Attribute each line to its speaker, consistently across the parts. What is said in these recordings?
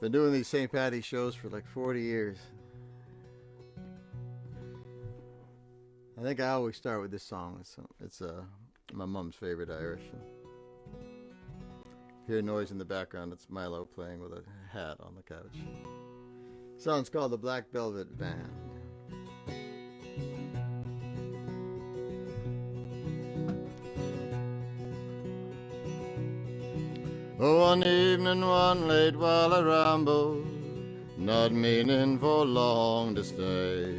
Speaker 1: Been doing these St. Paddy shows for like 40 years. I think I always start with this song. It's my mom's favorite Irish. Hear noise in the background. It's Milo playing with a hat on the couch. The song's called The Black Velvet Band. Oh, one evening, one late while I rambled, not meaning for long to stay,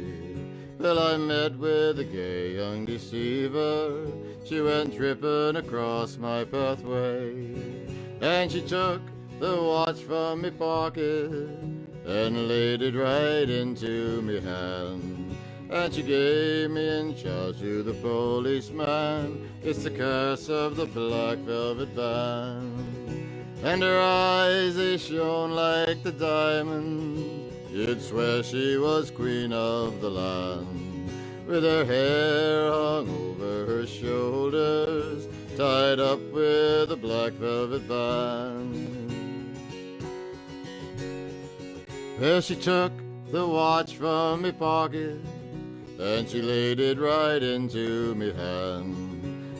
Speaker 1: well, I met with a gay young deceiver. She went tripping across my pathway, and she took the watch from me pocket and laid it right into me hand. And she gave me in charge to the policeman. It's the curse of the black velvet band. And her eyes, they shone like the diamonds. You'd swear she was queen of the land. With her hair hung over her shoulders, tied up with a black velvet band. Well, she took the watch from me pocket, and she laid it right into me hand,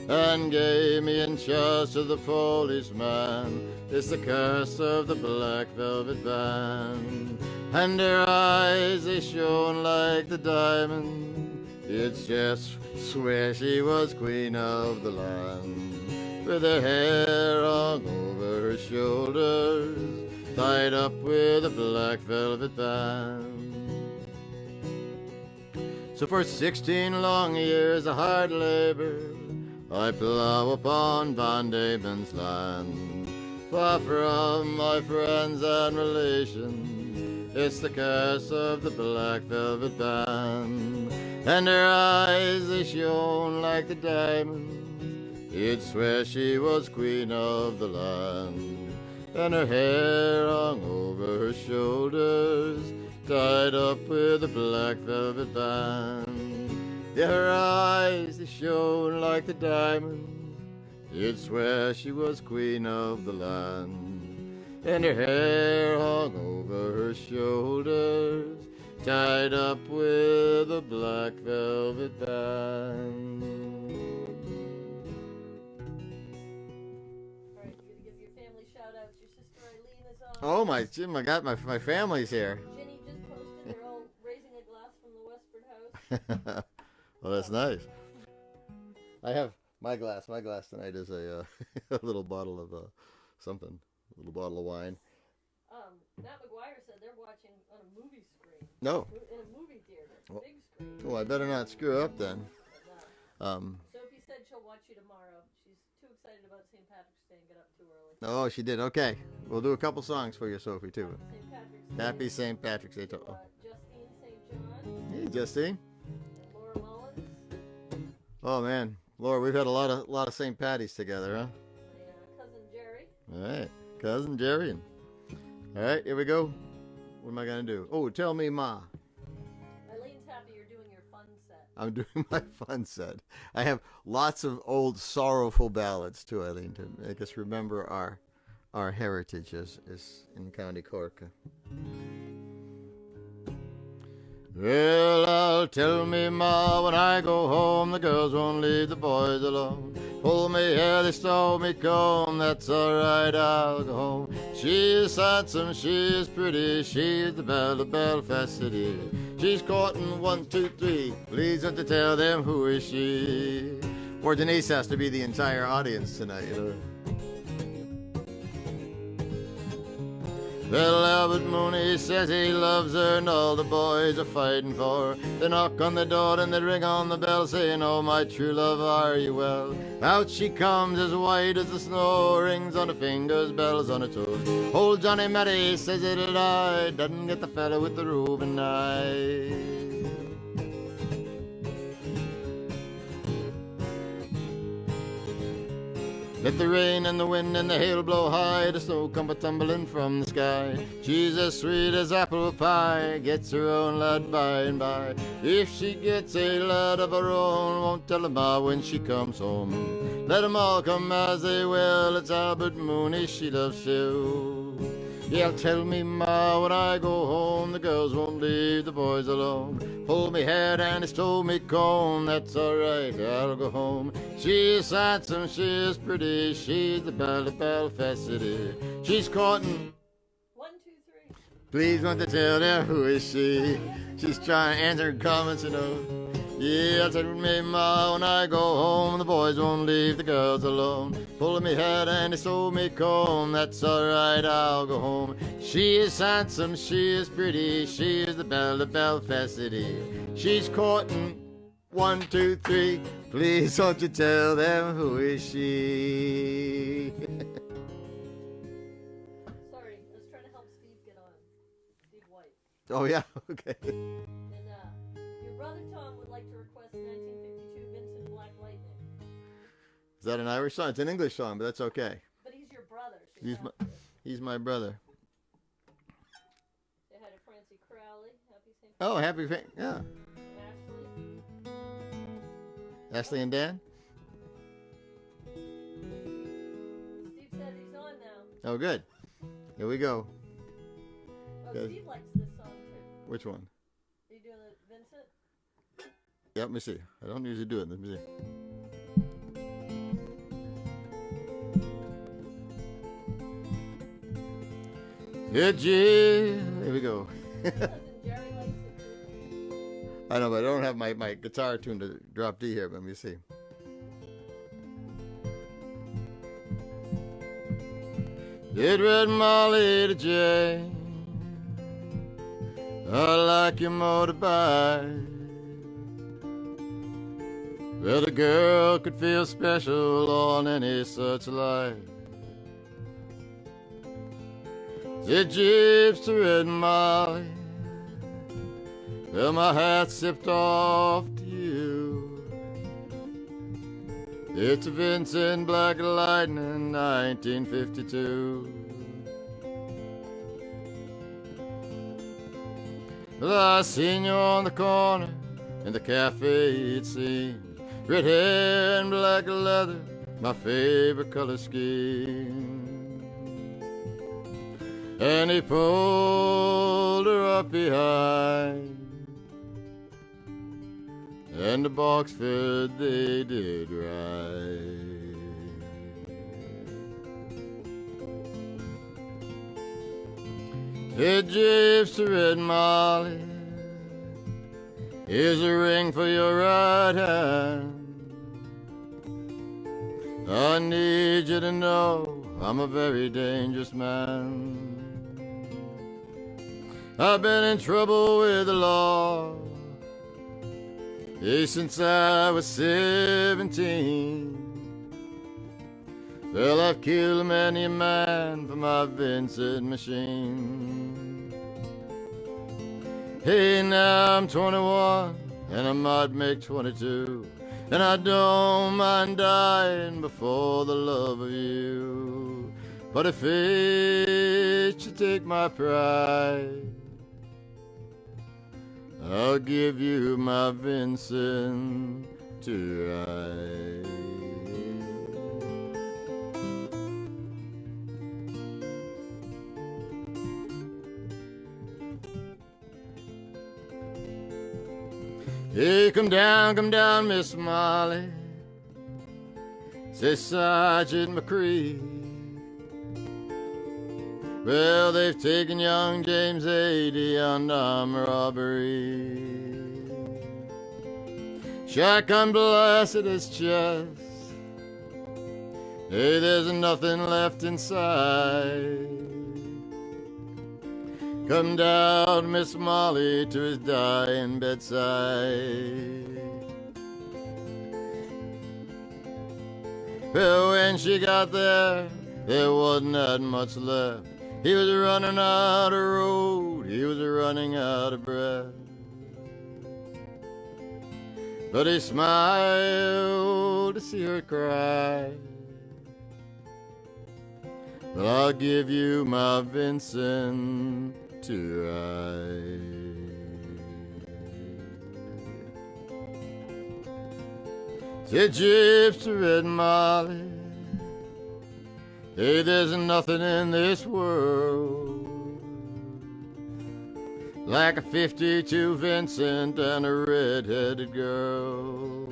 Speaker 1: and gave me in charge to the policeman. It's the curse of the black velvet band. And her eyes, they shone like the diamond. It's just swear she was queen of the land. With her hair hung over her shoulders, tied up with a black velvet band. So for 16 long years of hard labor, I plow upon Van Diemen's land. Far from my friends and relations, it's the curse of the black velvet band. And her eyes, they shone like the diamonds. You'd swear she was queen of the land. And her hair hung over her shoulders, tied up with a black velvet band. Yeah, her eyes, they shone like the diamonds. You'd swear she was queen of the land. And her hair hung over her shoulders, tied up with a black velvet band.
Speaker 2: All right, you gonna give your family shout-outs. Your sister Eileen is on.
Speaker 1: Oh, my Jim, I got my family's here.
Speaker 2: Jenny just posted they're all raising a glass from the Westford house.
Speaker 1: Well, that's nice. I have my glass. My glass tonight is a little bottle of something, a little bottle of wine.
Speaker 2: Matt McGuire said they're watching on a movie screen.
Speaker 1: No.
Speaker 2: In a movie theater, big screen.
Speaker 1: Oh, I better not screw up then.
Speaker 2: Sophie said she'll watch you tomorrow. She's too excited about St. Patrick's Day and get up too early.
Speaker 1: Oh, she did. Okay, we'll do a couple songs for you, Sophie, too.
Speaker 2: St. Patrick's Day.
Speaker 1: Happy St. Patrick's Day to
Speaker 2: Justine St. John.
Speaker 1: Hey, Justine.
Speaker 2: And Laura Mullins.
Speaker 1: Oh man, Laura, we've had a lot of St. Paddies together, huh?
Speaker 2: My cousin Jerry.
Speaker 1: All right, cousin Jerry. All right, here we go. What am I gonna do? Oh, tell me, Ma.
Speaker 2: Eileen's happy you're doing your fun set.
Speaker 1: I'm doing my fun set. I have lots of old sorrowful ballads too, Eileen, to make us remember our heritage as in County Cork. Well, I'll tell me, Ma, when I go home, the girls won't leave the boys alone. Pull me hair, they stole me comb, that's alright, I'll go home. She is handsome, she is pretty, she is the Belle of Belfast City. She's courting 1, 2, 3, please don't to tell them who is she. Or Denise has to be the entire audience tonight, you know. Well, Albert Mooney says he loves her and all the boys are fighting for her. They knock on the door and they ring on the bell saying, oh, my true love, are you well? Out she comes as white as the snow, rings on her fingers, bells on her toes. Old Johnny Matty says it'll die, doesn't get the fella with the roving eye. Let the rain and the wind and the hail blow high, the snow come a-tumbling from the sky. She's as sweet as apple pie, gets her own lad by and by. If she gets a lad of her own, won't tell her ma when she comes home. Let 'em all come as they will, it's Albert Mooney she loves too. Yeah, tell me, Ma, when I go home, the girls won't leave the boys alone. Pull me hair and they stole me comb, that's alright, I'll go home. She is handsome, she is pretty, she's the Belle of Belfast City. She's courting.
Speaker 2: 1, 2, 3.
Speaker 1: Please want to tell them who is she? She's trying to answer comments, you know. Yeah, tell me, Ma, when I go home, the boys won't leave the girls alone. Pulling me hair and they stole me comb, that's alright, I'll go home. She is handsome, she is pretty, she is the Belle of Belfast City. She's courting. 1, 2, 3. Please won't you tell them who is she?
Speaker 2: Sorry, I was trying to help Steve get on. Steve White.
Speaker 1: Oh yeah, okay.
Speaker 2: And your brother Tom would like to request 1952 Vincent Black Lightning.
Speaker 1: Is that an Irish song? It's an English song, but that's okay.
Speaker 2: But he's your brother. So
Speaker 1: He's my brother.
Speaker 2: They had a Francie Crowley. Happy St.
Speaker 1: Oh, yeah.
Speaker 2: Ashley.
Speaker 1: Ashley and Dan?
Speaker 2: Steve said he's on now.
Speaker 1: Oh, good. Here we go.
Speaker 2: Oh,
Speaker 1: Good.
Speaker 2: Steve likes this song too.
Speaker 1: Which one?
Speaker 2: Are you doing it, Vincent?
Speaker 1: Yeah, let me see. I don't usually do it. Let me see. Good, here we go.
Speaker 2: Listen, Jerry likes it too.
Speaker 1: I know, but I don't have my guitar tuned to drop D here, but let me see. Did Red Molly to Jane, I like your motorbike. Well, a girl could feel special on any such life. Said Jeeps to Red Molly, well, my hat sipped off to you. It's a Vincent Black Lightning, 1952. Well, I seen you on the corner in the cafe, it seemed. Red hair and black leather, my favorite color scheme. And he pulled her up behind, and the box fed they did right. Said Jeeves to Red Molly, here's a ring for your right hand. I need you to know I'm a very dangerous man. I've been in trouble with the law, since I was 17. Well, I've killed many a man for my Vincent machine. Hey, now I'm 21 and I might make 22, and I don't mind dying before the love of you. But if it should take my pride, I'll give you my Vincent to ride. Hey, come down, Miss Molly, says Sergeant McCree. Well, they've taken young James 80 on armed robbery. Shotgun blasted his chest. Hey, there's nothing left inside. Come down, Miss Molly, to his dying bedside. Well, when she got there wasn't that much left. He was running out of road, he was running out of breath. But he smiled to see her cry. But I'll give you my Vincent to ride. Said Gyps to Red Molly, hey, there's nothing in this world like a 52 Vincent and a red-headed girl.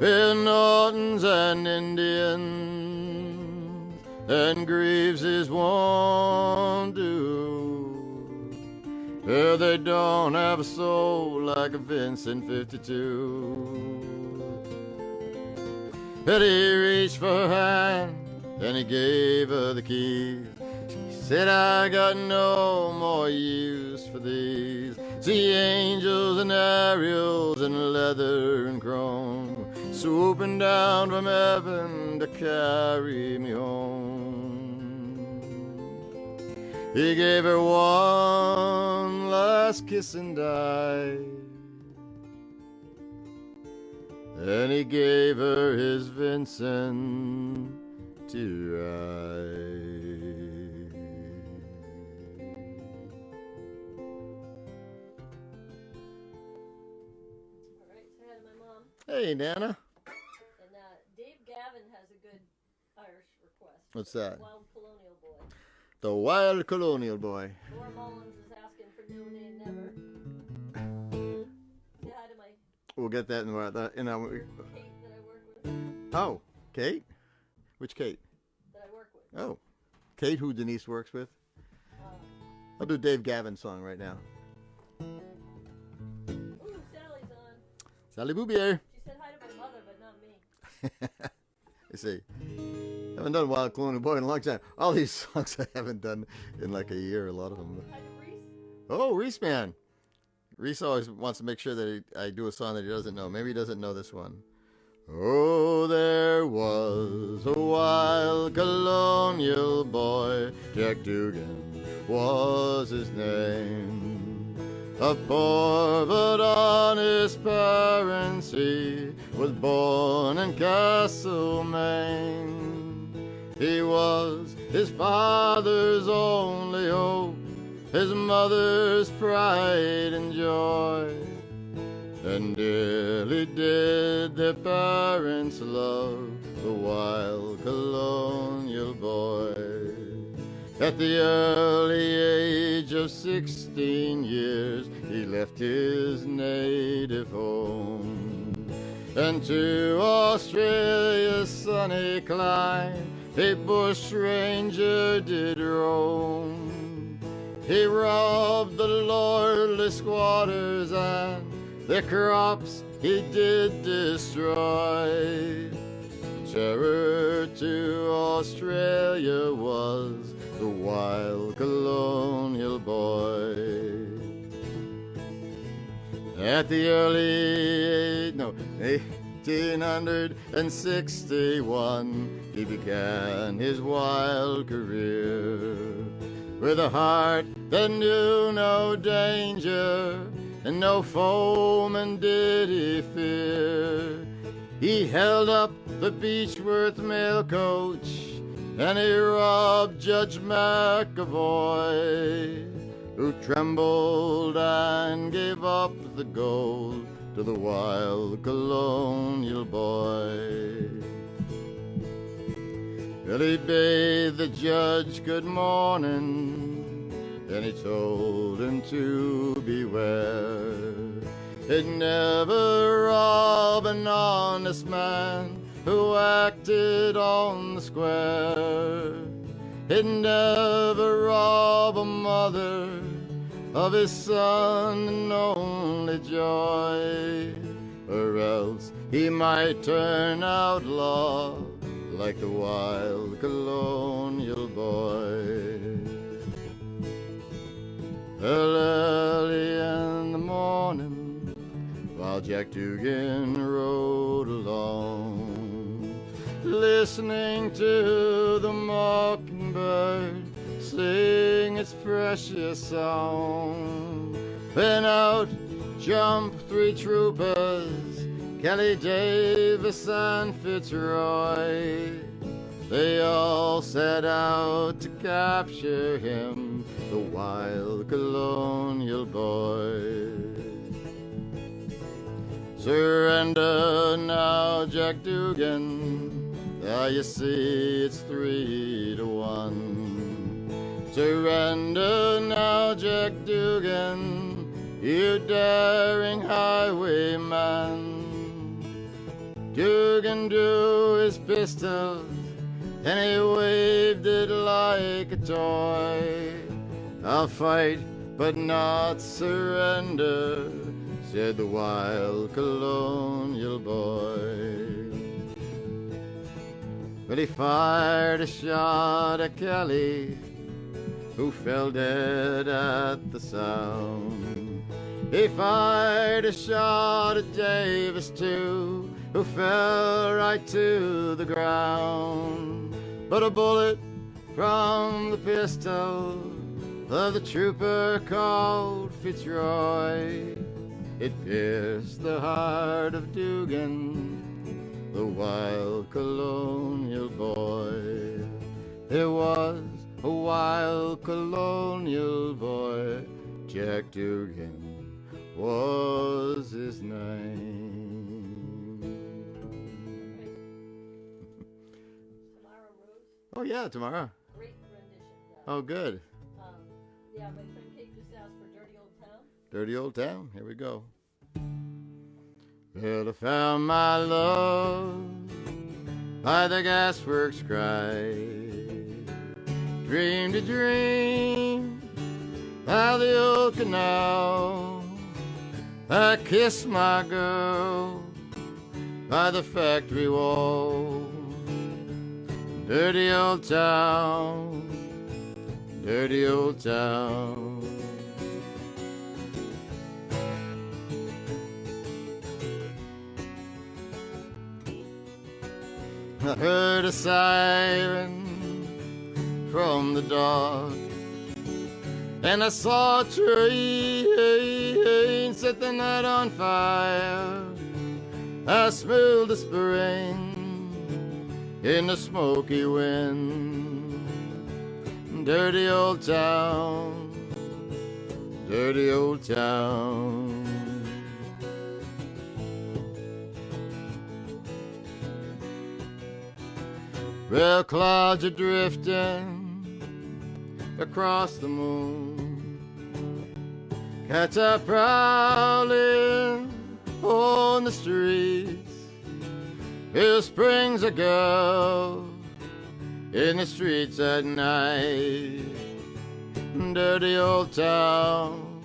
Speaker 1: In Nortons and Indians and Greaves won't do. They don't have a soul like a Vincent 52. But he reached for her hand and he gave her the keys. She said, I got no more use for these. See angels and Ariels and leather and chrome swooping down from heaven to carry me home. He gave her one last kiss and died. And he gave her his Vincent to ride.
Speaker 2: All right, say hi to my mom.
Speaker 1: Hey, Nana.
Speaker 2: And Dave Gavin has a good Irish request.
Speaker 1: What's that?
Speaker 2: Wild Colonial Boy.
Speaker 1: The Wild Colonial Boy.
Speaker 2: Laura Mullins is asking for No Name Never. Say hi to my
Speaker 1: We'll get that in our...
Speaker 2: Kate that I work with.
Speaker 1: Oh, Kate? Which Kate?
Speaker 2: That I work with.
Speaker 1: Oh, Kate, who Denise works with. I'll do Dave Gavin's song right now.
Speaker 2: Ooh, Sally's on.
Speaker 1: Sally Boubier.
Speaker 2: She said hi to my mother, but not me.
Speaker 1: You see, haven't done Wild Colonial Boy in a long time. All these songs I haven't done in like a year, a lot of them.
Speaker 2: Hi to Reese.
Speaker 1: Oh, Reese man. Reese always wants to make sure that I do a song that he doesn't know. Maybe he doesn't know this one. Oh, there was a wild colonial boy, Jack Dugan was his name. A poor but honest parents, he was born in Castlemaine. He was his father's only hope, his mother's pride and joy. And dearly did their parents love the wild colonial boy. At the early age of 16 years, he left his native home. And to Australia's sunny clime, a bush ranger did roam. He robbed the lordly squatters and their crops he did destroy. Terror to Australia was the wild colonial boy. At the early 1861, he began his wild career. With a heart that knew no danger, and no foeman did he fear. He held up the Beechworth mail coach, and he robbed Judge McAvoy, who trembled and gave up the gold to the wild colonial boy. Well, he bade the judge good morning, then he told him to beware. He'd never rob an honest man who acted on the square. He'd never rob a mother of his son and only joy, or else he might turn outlaw like the wild colonial boy. Early in the morning, while Jack Dugan rode along, listening to the mockingbird sing its precious song, then out jumped three troopers, Kelly, Davis, and Fitzroy. They all set out to capture him, the wild colonial boy. Surrender now, Jack Dugan. You see it's 3-1. Surrender now, now, Jack Dugan, you daring highwayman. Dugan drew his pistol and he waved it like a toy. I'll fight but not surrender, said the wild colonial boy. But he fired a shot at Kelly, who fell dead at the sound. He fired a shot at Davis too, who fell right to the ground. But a bullet from the pistol of the trooper called Fitzroy, it pierced the heart of Dugan, the wild colonial boy. There was a wild colonial boy, Jack Dugan was his name.
Speaker 2: Tomorrow, Rose.
Speaker 1: Oh yeah, tomorrow.
Speaker 2: Great rendition.
Speaker 1: Oh good.
Speaker 2: Yeah, my friend Kate just asked for Dirty Old Town.
Speaker 1: Dirty Old Town, here we go. Well, I found my love by the gasworks cry. Dreamed a dream by the old canal. I kissed my girl by the factory wall. Dirty old town, dirty old town. I heard a siren from the dark, and I saw a train set the night on fire. I smelled the spring in the smoky wind. Dirty old town, dirty old town. Well, clouds are drifting across the moon. Cats are prowling on the streets. Bill springs a girl in the streets at night. Dirty old town,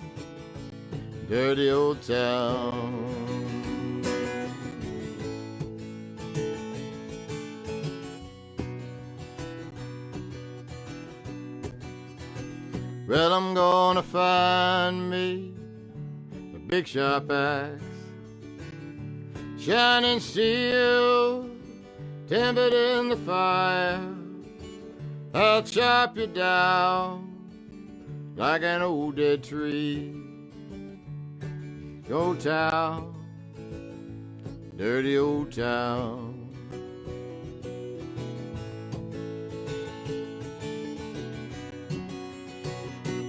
Speaker 1: dirty old town. Well, I'm gonna find me a big sharp axe, shining steel, tempered in the fire. I'll chop you down like an old dead tree. Old town, dirty old town.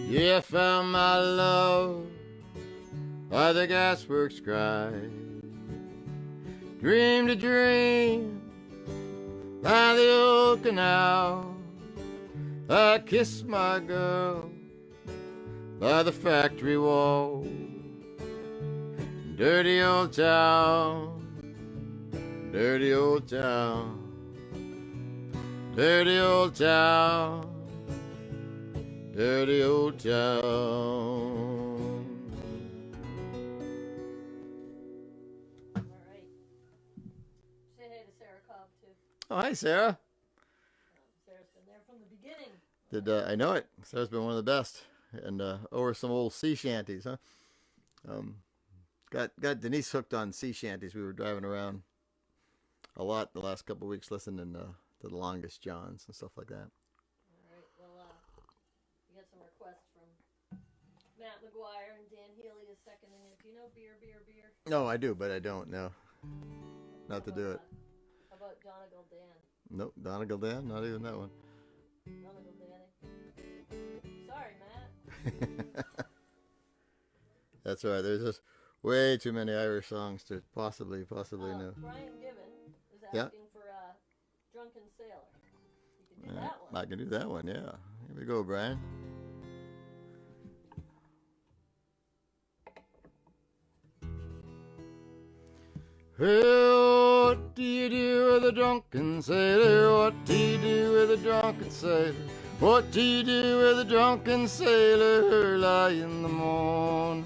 Speaker 1: Yeah, I found my love by the gasworks cry. Dreamed a dream by the old canal. I kissed my girl by the factory wall. Dirty old town, dirty old town, dirty old town. Dirty old town.
Speaker 2: All right. Say hey to Sarah Cobb, too.
Speaker 1: Oh, hi, Sarah.
Speaker 2: Sarah's been there from the beginning.
Speaker 1: I know it. Sarah's been one of the best. And over some old sea shanties, huh? Got Denise hooked on sea shanties. We were driving around a lot the last couple of weeks listening to the Longest Johns and stuff like that.
Speaker 2: We got some requests from Matt McGuire and Dan Healy is seconding it. Do you know beer?
Speaker 1: No, I do, but I don't know. Not to do it.
Speaker 2: How about Donegal Dan?
Speaker 1: Nope, Donegal Dan, not even that one.
Speaker 2: Donegal Danny. Sorry, Matt.
Speaker 1: That's right. There's just way too many Irish songs to possibly know.
Speaker 2: Brian Gibbon is asking for Drunken Sailor. You can do that one.
Speaker 1: I can do that one, yeah. Here we go, Brian. Hey, what do you do with a drunken sailor? What do you do with a drunken sailor? What do you do with a drunken sailor early in the morning?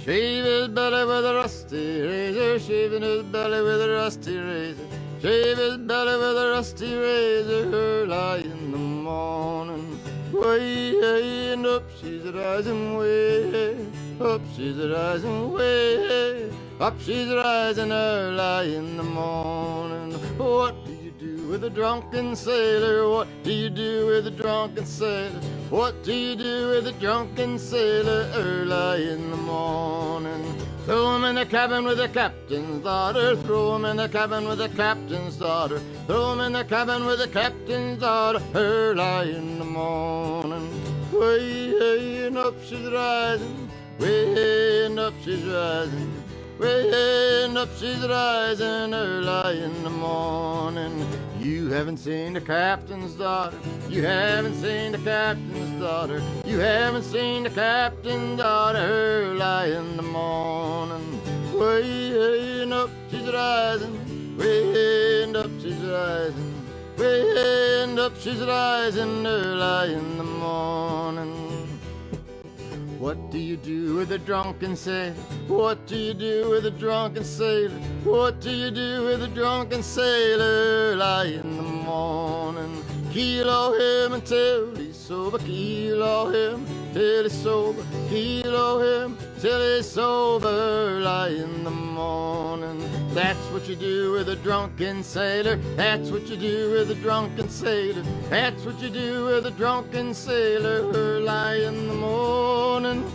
Speaker 1: Shave his belly with a rusty razor, shaving his belly with a rusty razor. Shave his belly with a rusty razor early in the morning. Way and up she's rising, way up she's rising, way up she's rising early in the morning. What do you do with a drunken sailor? What do you do with a drunken sailor? What do you do with a drunken sailor early in the morning? Throw him in the cabin with the captain's daughter. Throw him in the cabin with the captain's daughter. Throw him in the cabin with the captain's daughter early in the morning. Way and up she's rising, way and up she's rising, way and up she's rising early in the morning. You haven't seen the captain's daughter. You haven't seen the captain's daughter. You haven't seen the captain's daughter early in the morning. Way and up she's rising, way and up she's rising, way and up she's rising early in the morning. What do you do with a drunken sailor? What do you do with a drunken sailor? What do you do with a drunken sailor early in the morning? Kilo him until he's sober, kilo him till he's sober, kilo him till he's sober early in the morning. That's what you do with a drunken sailor. That's what you do with a drunken sailor. That's what you do with a drunken sailor early in the morning.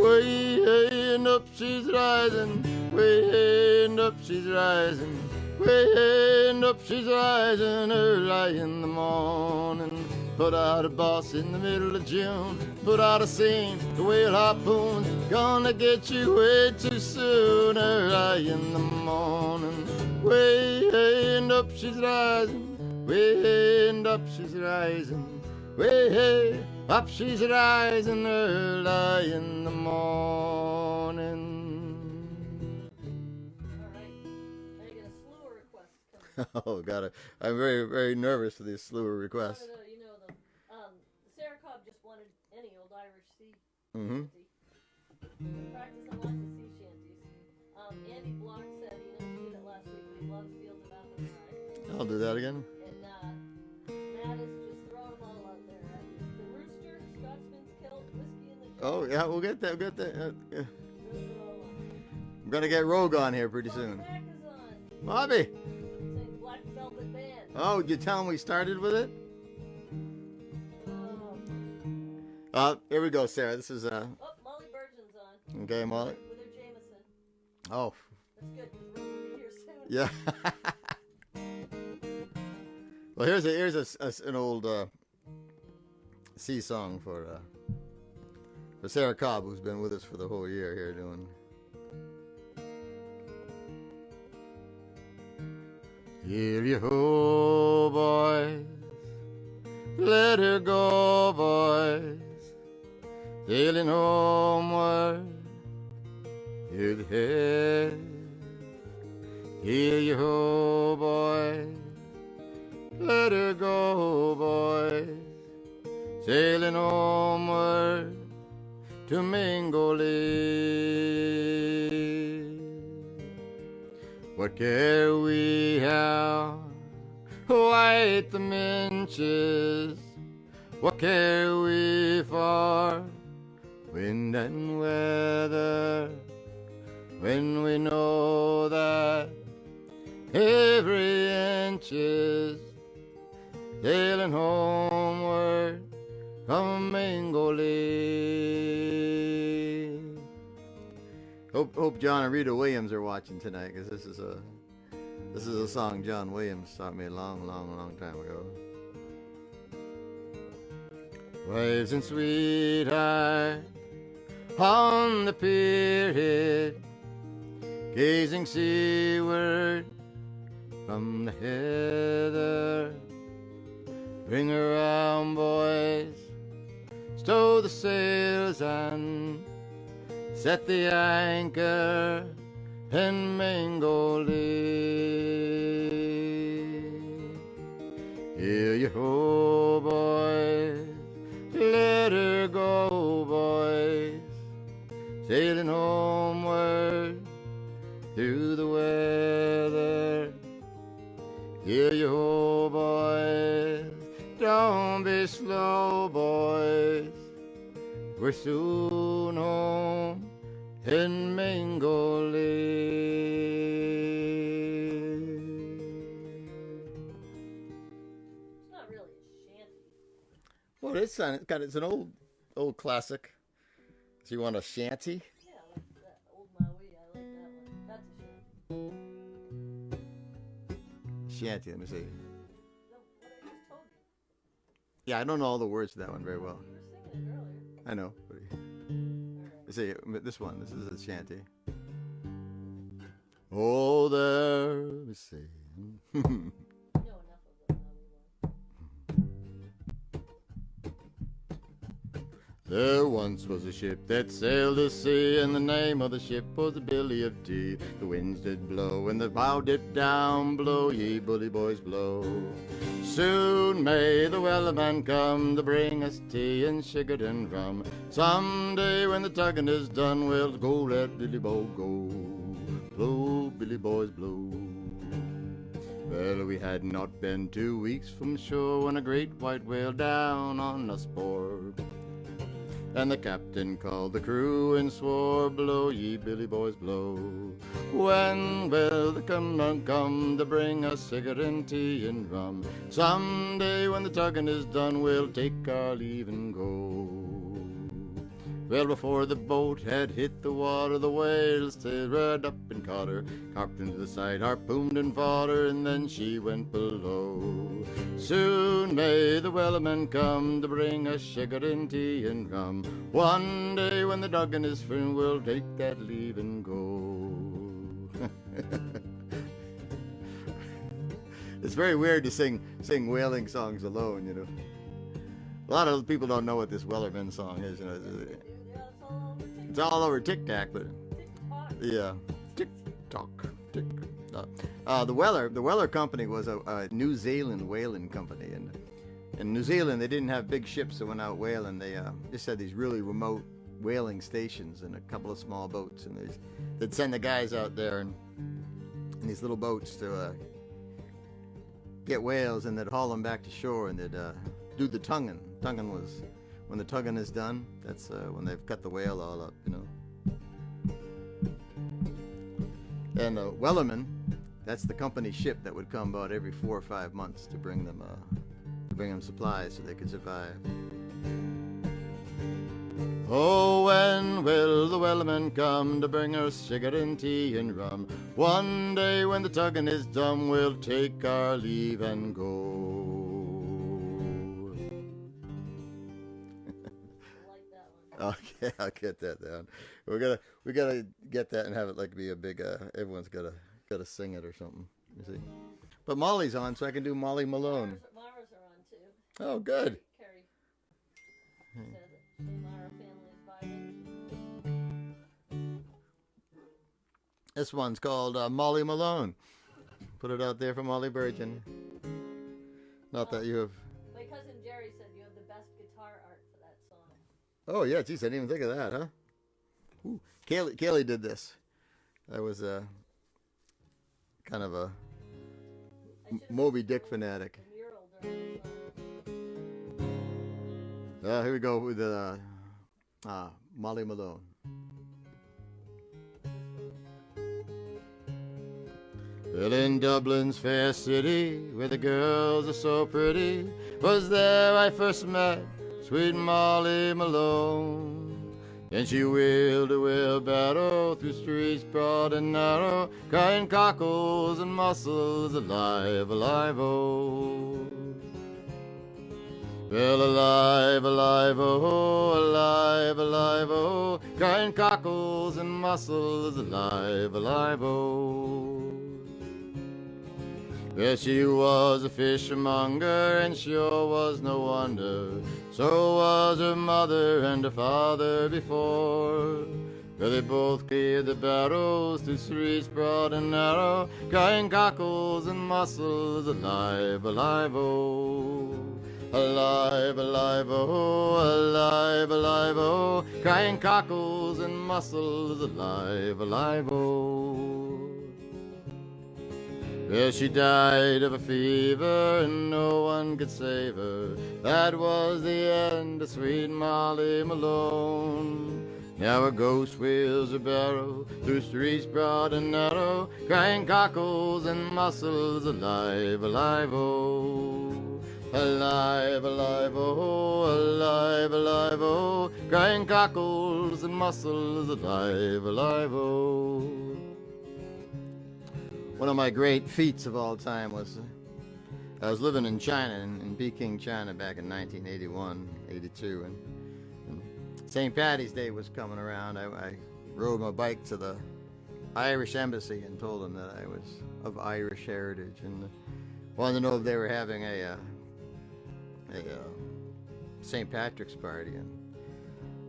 Speaker 1: Way and up she's rising, way and up she's rising, way and up she's rising early in the morning. Put out a boss in the middle of June. Put out a scene, the whale harpoon's gonna get you way too soon early in the morning. Way and up she's rising, way and up she's rising, way up she's rising early in the morning.
Speaker 2: Alright, I get a slew of requests coming.
Speaker 1: Oh, got it. I'm very, very nervous for these slew of requests.
Speaker 2: You know them. Sarah Cobb just wanted any old Irish sea
Speaker 1: Mm-hmm.
Speaker 2: shanty. Practice on lots of sea shanties. Andy Block said, he did it last week, but he loves Fields of Apple.
Speaker 1: I'll do that again.
Speaker 2: And Matt is just throwing them all out there. The Rooster, Scotsman's Kilt, Whiskey in the Jar.
Speaker 1: Oh, yeah, we'll get that. We'll get that. Yeah.
Speaker 2: Throw it all on.
Speaker 1: I'm going to get Rogue on here pretty soon.
Speaker 2: Mac is on.
Speaker 1: Bobby!
Speaker 2: Saying Black Velvet Band.
Speaker 1: Oh, you tell him we started with it?
Speaker 2: Oh,
Speaker 1: Here we go, Sarah. This is,
Speaker 2: Molly Burgeon's on.
Speaker 1: okay, Molly.
Speaker 2: With her Jameson.
Speaker 1: Oh,
Speaker 2: That's good, because Rover will be here soon.
Speaker 1: yeah. Well, here's an old sea song for Sarah Cobb, who's been with us for the whole year here doing. Here you ho, boys, let her go, boys, sailing homeward, hear the head. Here you ho, boys, let her go, boys, sailing homeward to Mingoli. What care we how white the minches? What care we for wind and weather, when we know that every inch is sailing homeward from Mingoli? Hope John and Rita Williams are watching tonight, because this is a song John Williams taught me a long, long, long time ago. Wives and sweethearts on the pier, gazing seaward from the heather. Bring around, boys, stow the sails and set the anchor and Mingo Lee. Here you ho, boys, let her go, boys, sailing homeward through the weather. Here you ho, boys, don't be slow, boys, we're soon home in Mingo Lee.
Speaker 2: It's not really a shanty.
Speaker 1: Well, it's an old classic. So you want a shanty?
Speaker 2: Yeah, like that old Maui. I like that one. That's a shanty.
Speaker 1: Shanty, let me see.
Speaker 2: No, what I just told you.
Speaker 1: Yeah, I don't know all the words to that one very well.
Speaker 2: You were singing it earlier.
Speaker 1: I know. But
Speaker 2: Alright.
Speaker 1: see, this is a shanty. Oh, there, let me see.
Speaker 2: You know enough of the Maui one.
Speaker 1: There once was a ship that sailed the sea, and the name of the ship was the Billy of Tea. The winds did blow, and the bow did down, blow, ye bully boys, blow. Soon may the wellerman come to bring us tea and sugar and rum. Someday when the tugging is done, we'll go let Billy Bo go. Blow, Billy boys, blow. Well, we had not been 2 weeks from shore when a great white whale down on us bore. And the captain called the crew and swore, blow, ye Billy boys, blow. When will the come to bring us cigarette and tea and rum? Someday when the tugging is done, we'll take our leave and go. Well, before the boat had hit the water, the whale sailed right up and caught her, cocked into the side, harpooned and fought her, and then she went below. Soon may the wellerman come to bring us sugar and tea and rum. One day when the tugging is through, we'll take that leave and go. It's very weird to sing whaling songs alone, you know. A lot of people don't know what this Wellerman song is, you know. It's all over TikTok, but yeah, TikTok. The Weller Company was a New Zealand whaling company, and in New Zealand they didn't have big ships that went out whaling. They just had these really remote whaling stations and a couple of small boats, and they'd send the guys out there in these little boats to get whales, and they'd haul them back to shore, and they'd do the tonguing. Tonguing was when the tugging is done. That's when they've cut the whale all up, you know. And Wellerman, that's the company ship that would come about every 4 or 5 months to bring them supplies so they could survive. Oh, when will the Wellerman come to bring us sugar and tea and rum? One day when the tugging is done, we'll take our leave and go. Okay, I'll get that down. We gotta get that and have it like be a big. Everyone's gotta sing it or something. You see, but Molly's on, so I can do Molly Malone.
Speaker 2: Mara's are on too.
Speaker 1: Oh, good.
Speaker 2: Carrie said that the Mara family is vibing.
Speaker 1: This one's called Molly Malone. Put it out there for Molly Burgeon. Not that you have.
Speaker 2: My cousin Jerry said you have the best guitar art for that song.
Speaker 1: Oh yeah, geez, I didn't even think of that, huh? Ooh. Kaylee did this. I was kind of a Moby Dick fanatic. Here we go with Molly Malone. Well, in Dublin's fair city, where the girls are so pretty, was there I first met sweet Molly Malone. Then she wheeled a wheelbarrow through streets broad and narrow, crying cockles and mussels, alive, alive, oh. Well, alive, alive, oh, alive, alive, oh, crying cockles and mussels, alive, alive, oh. Well, she was a fishermonger, and sure was no wonder. So was her mother and her father before. where they both cleared the barrows through streets broad and narrow, crying cockles and mussels, alive, alive, oh. Alive, alive, oh, alive, alive, oh, crying cockles and mussels, alive, alive, oh. Well, she died of a fever and no one could save her. That was the end of sweet Molly Malone. Now a ghost wheels her barrow through streets broad and narrow, crying cockles and mussels, alive, alive, oh. Alive, alive, oh, alive, alive, oh, crying cockles and mussels, alive, alive, oh. One of my great feats of all time was I was living in China, in Peking, China, back in 1981, 82, and St. Paddy's Day was coming around. I rode my bike to the Irish embassy and told them that I was of Irish heritage and wanted to know if they were having a St. Patrick's party. And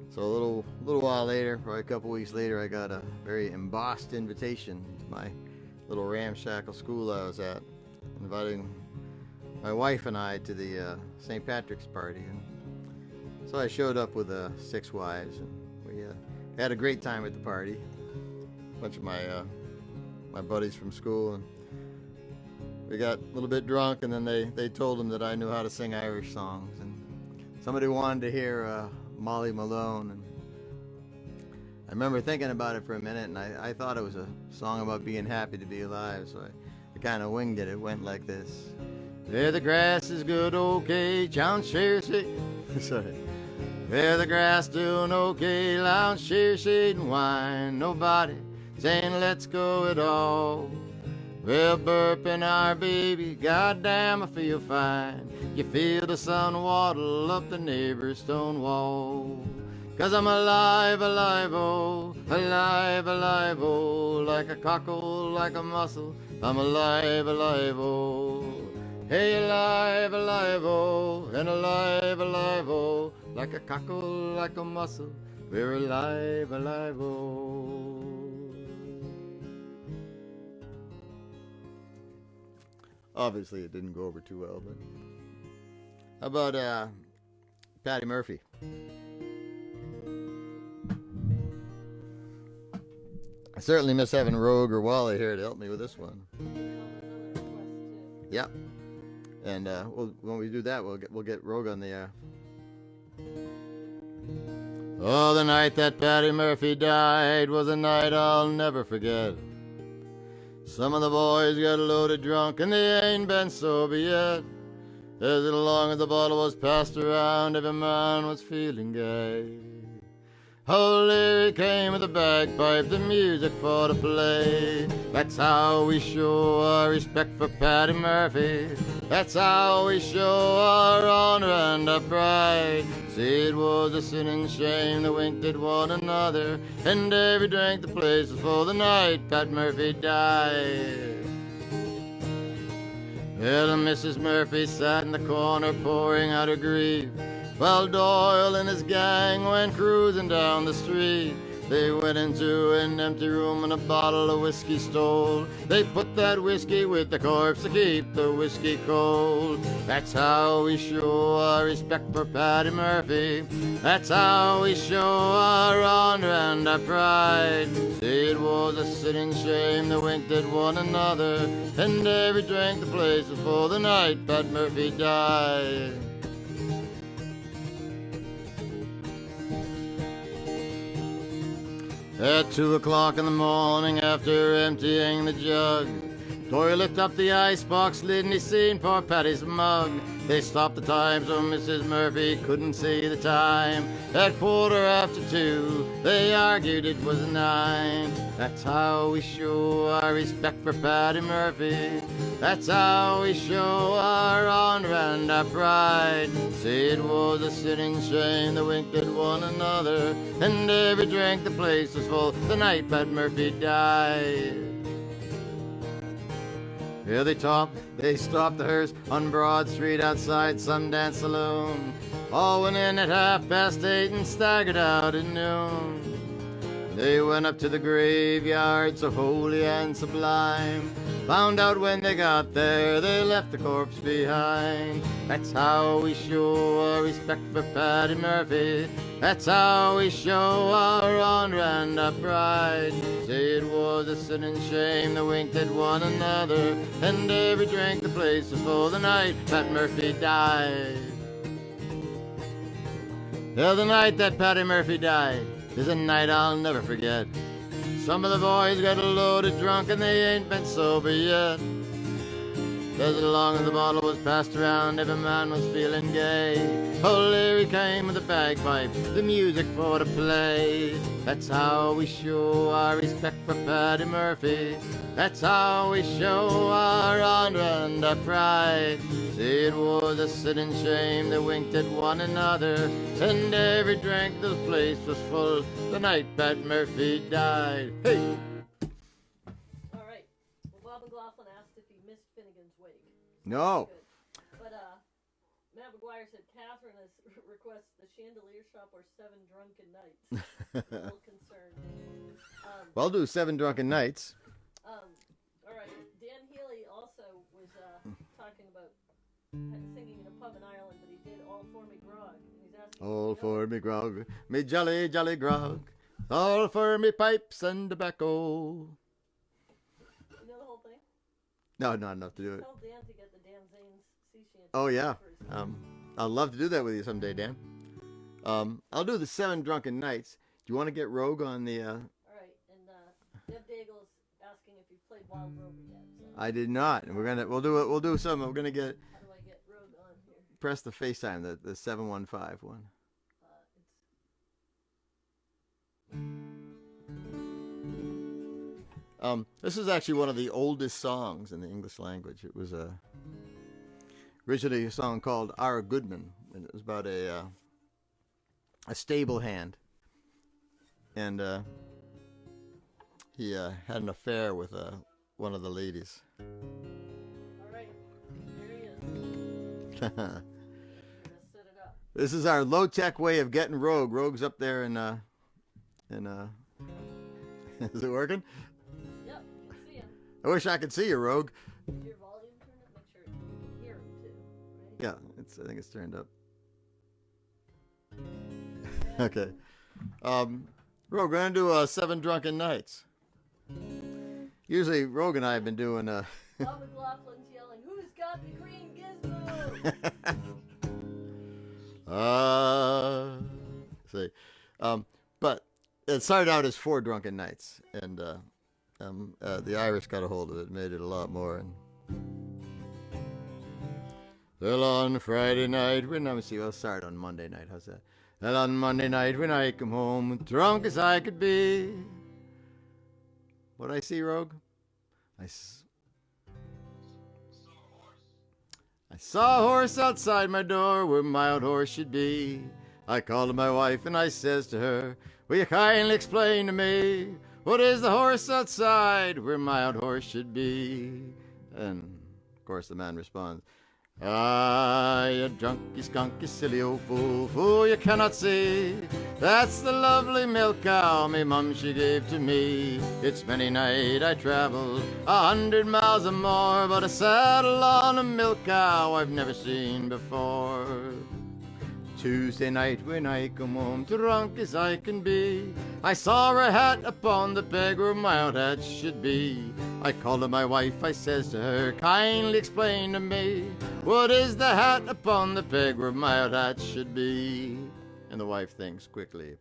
Speaker 1: so a little while later, probably a couple weeks later, I got a very embossed invitation to my little ramshackle school I was at, inviting my wife and I to the St. Patrick's party. And so I showed up with 6 wives, and we had a great time at the party. A bunch of my buddies from school, and we got a little bit drunk, and then they told them that I knew how to sing Irish songs, and somebody wanted to hear Molly Malone, and I remember thinking about it for a minute, and I thought it was a song about being happy to be alive, so I kind of winged it. It went like this. Where the grass is good, okay, John Shearsy. Sorry. Where the grass doing okay, lounge, sheer shade and wine. Nobody saying let's go at all. Well, burping our baby, goddamn I feel fine. You feel the sun waddle up the neighbor's stone wall. 'Cause I'm alive, alive, oh, alive, alive, oh, like a cockle, like a mussel, I'm alive, alive, oh. Hey, alive, alive, oh, and alive, alive, oh, like a cockle, like a mussel, we're alive, alive, oh. Obviously it didn't go over too well, but how about Paddie Murphy? I certainly miss having Rogue or Wally here to help me with this one. Yep. And when we do that, we'll get Rogue on the Oh, the night that Paddie Murphy died was a night I'll never forget. Some of the boys got loaded drunk and they ain't been sober yet. As long as the bottle was passed around, every man was feeling gay. Holy came with the bagpipe, the music for to play. That's how we show our respect for Paddie Murphy. That's how we show our honor and our pride. See, it was a sin and shame that winked at one another, and every drink the place was for the night Pat Murphy died. Well, Mrs. Murphy sat in the corner pouring out her grief, while Doyle and his gang went cruising down the street. They went into an empty room and a bottle of whiskey stole. They put that whiskey with the corpse to keep the whiskey cold. That's how we show our respect for Paddie Murphy. That's how we show our honor and our pride. See, it was a sin and shame they winked at one another, and every drink the place was for the night Pat Murphy died. At 2 o'clock in the morning, after emptying the jug, Doyle lifted up the icebox lid and he seen poor Paddie's mug. They stopped the time so Mrs. Murphy couldn't see the time. At 2:15, they argued it was 9. That's how we show our respect for Paddie Murphy. That's how we show our honor and our pride. See, it was a sin and shame they winked at one another, and every drink the place was full the night Pat Murphy died. Here they stopped the hearse on Broad Street outside Sundance Saloon. All went in at 8:30 and staggered out at noon. They went up to the graveyard so holy and sublime. Found out when they got there they left the corpse behind. That's how we show our respect for Paddy Murphy. That's how we show our honor and our pride. Say it was a sin and shame that winked at one another, and every drink the place was full the night that Murphy died. Yeah, the night that Paddy Murphy died is a night I'll never forget. Some of the boys got loaded drunk and they ain't been sober yet. As long as the bottle was passed around, every man was feeling gay. Oh, Larry came with the bagpipe, the music for to play. That's how we show our respect for Paddy Murphy. That's how we show our honor and our pride. See, it was a sin and shame they winked at one another, and every drink the place was full the night Pat Murphy died. Hey!
Speaker 2: All right. Well, Bob McLaughlin asked if he missed Finnegan's Wake.
Speaker 1: No.
Speaker 2: But Matt McGuire said Catherine has requests the Chandelier Shop or 7 Drunken Nights. I'm a little concerned.
Speaker 1: Well, I'll do 7 Drunken Nights.
Speaker 2: All right. Dan Healy also was talking about singing in a pub in Ireland, but he did All For Me Grog. And he's asking,
Speaker 1: All for me grog, me jolly, jolly grog. All for me pipes and tobacco.
Speaker 2: You know the whole thing?
Speaker 1: No, not enough to do it.
Speaker 2: Tell Dan to get the Dan Zane's sea shanty.
Speaker 1: Oh, yeah.
Speaker 2: for his-
Speaker 1: I'd love to do that with you someday, Dan. I'll do the 7 Drunken Nights. Do you want to get Rogue on the...
Speaker 2: All right, and Deb Daigle's asking if you played Wild Rover yet. So
Speaker 1: I did not. And we'll do some. We're going to get...
Speaker 2: how do I get Rogue on here?
Speaker 1: Press the FaceTime, the 715 one. This is actually one of the oldest songs in the English language. It was originally a song called Our Goodman, and it was about a stable hand, and he had an affair with one of the ladies.
Speaker 2: All right, here he is. Let's set it up.
Speaker 1: This is our low-tech way of getting Rogue. Rogue's up there in is it working?
Speaker 2: Yep, you can see him.
Speaker 1: I wish I could see you, Rogue.
Speaker 2: Your volume turned up. Make sure you can hear him too. Right?
Speaker 1: Yeah, I think it's turned up. Okay. Rogue, we're gonna do 7 Drunken Nights. Usually, Rogue and I have been doing
Speaker 2: Bob McLaughlin's yelling, "Who's got the green gizmo?"
Speaker 1: see, but it started out as 4 Drunken Nights, and the Irish got a hold of it, made it a lot more. And well, on Friday night, we'll start on Monday night. How's that? Well, on Monday night when I come home, drunk as I could be. What'd I see, Rogue? I saw a horse outside my door where my old horse should be. I called to my wife and I says to her, will you kindly explain to me, what is the horse outside where my old horse should be? And, of course, the man responds, ah, you drunky, skunky, silly old fool, fool you cannot see. That's the lovely milk cow me mum she gave to me. It's many night I traveled 100 miles or more, but a saddle on a milk cow I've never seen before. Tuesday night when I come home, drunk as I can be, I saw her hat upon the peg where my old hat should be. I called to my wife, I says to her, kindly explain to me, what is the hat upon the peg where my old hat should be? And the wife thinks quickly,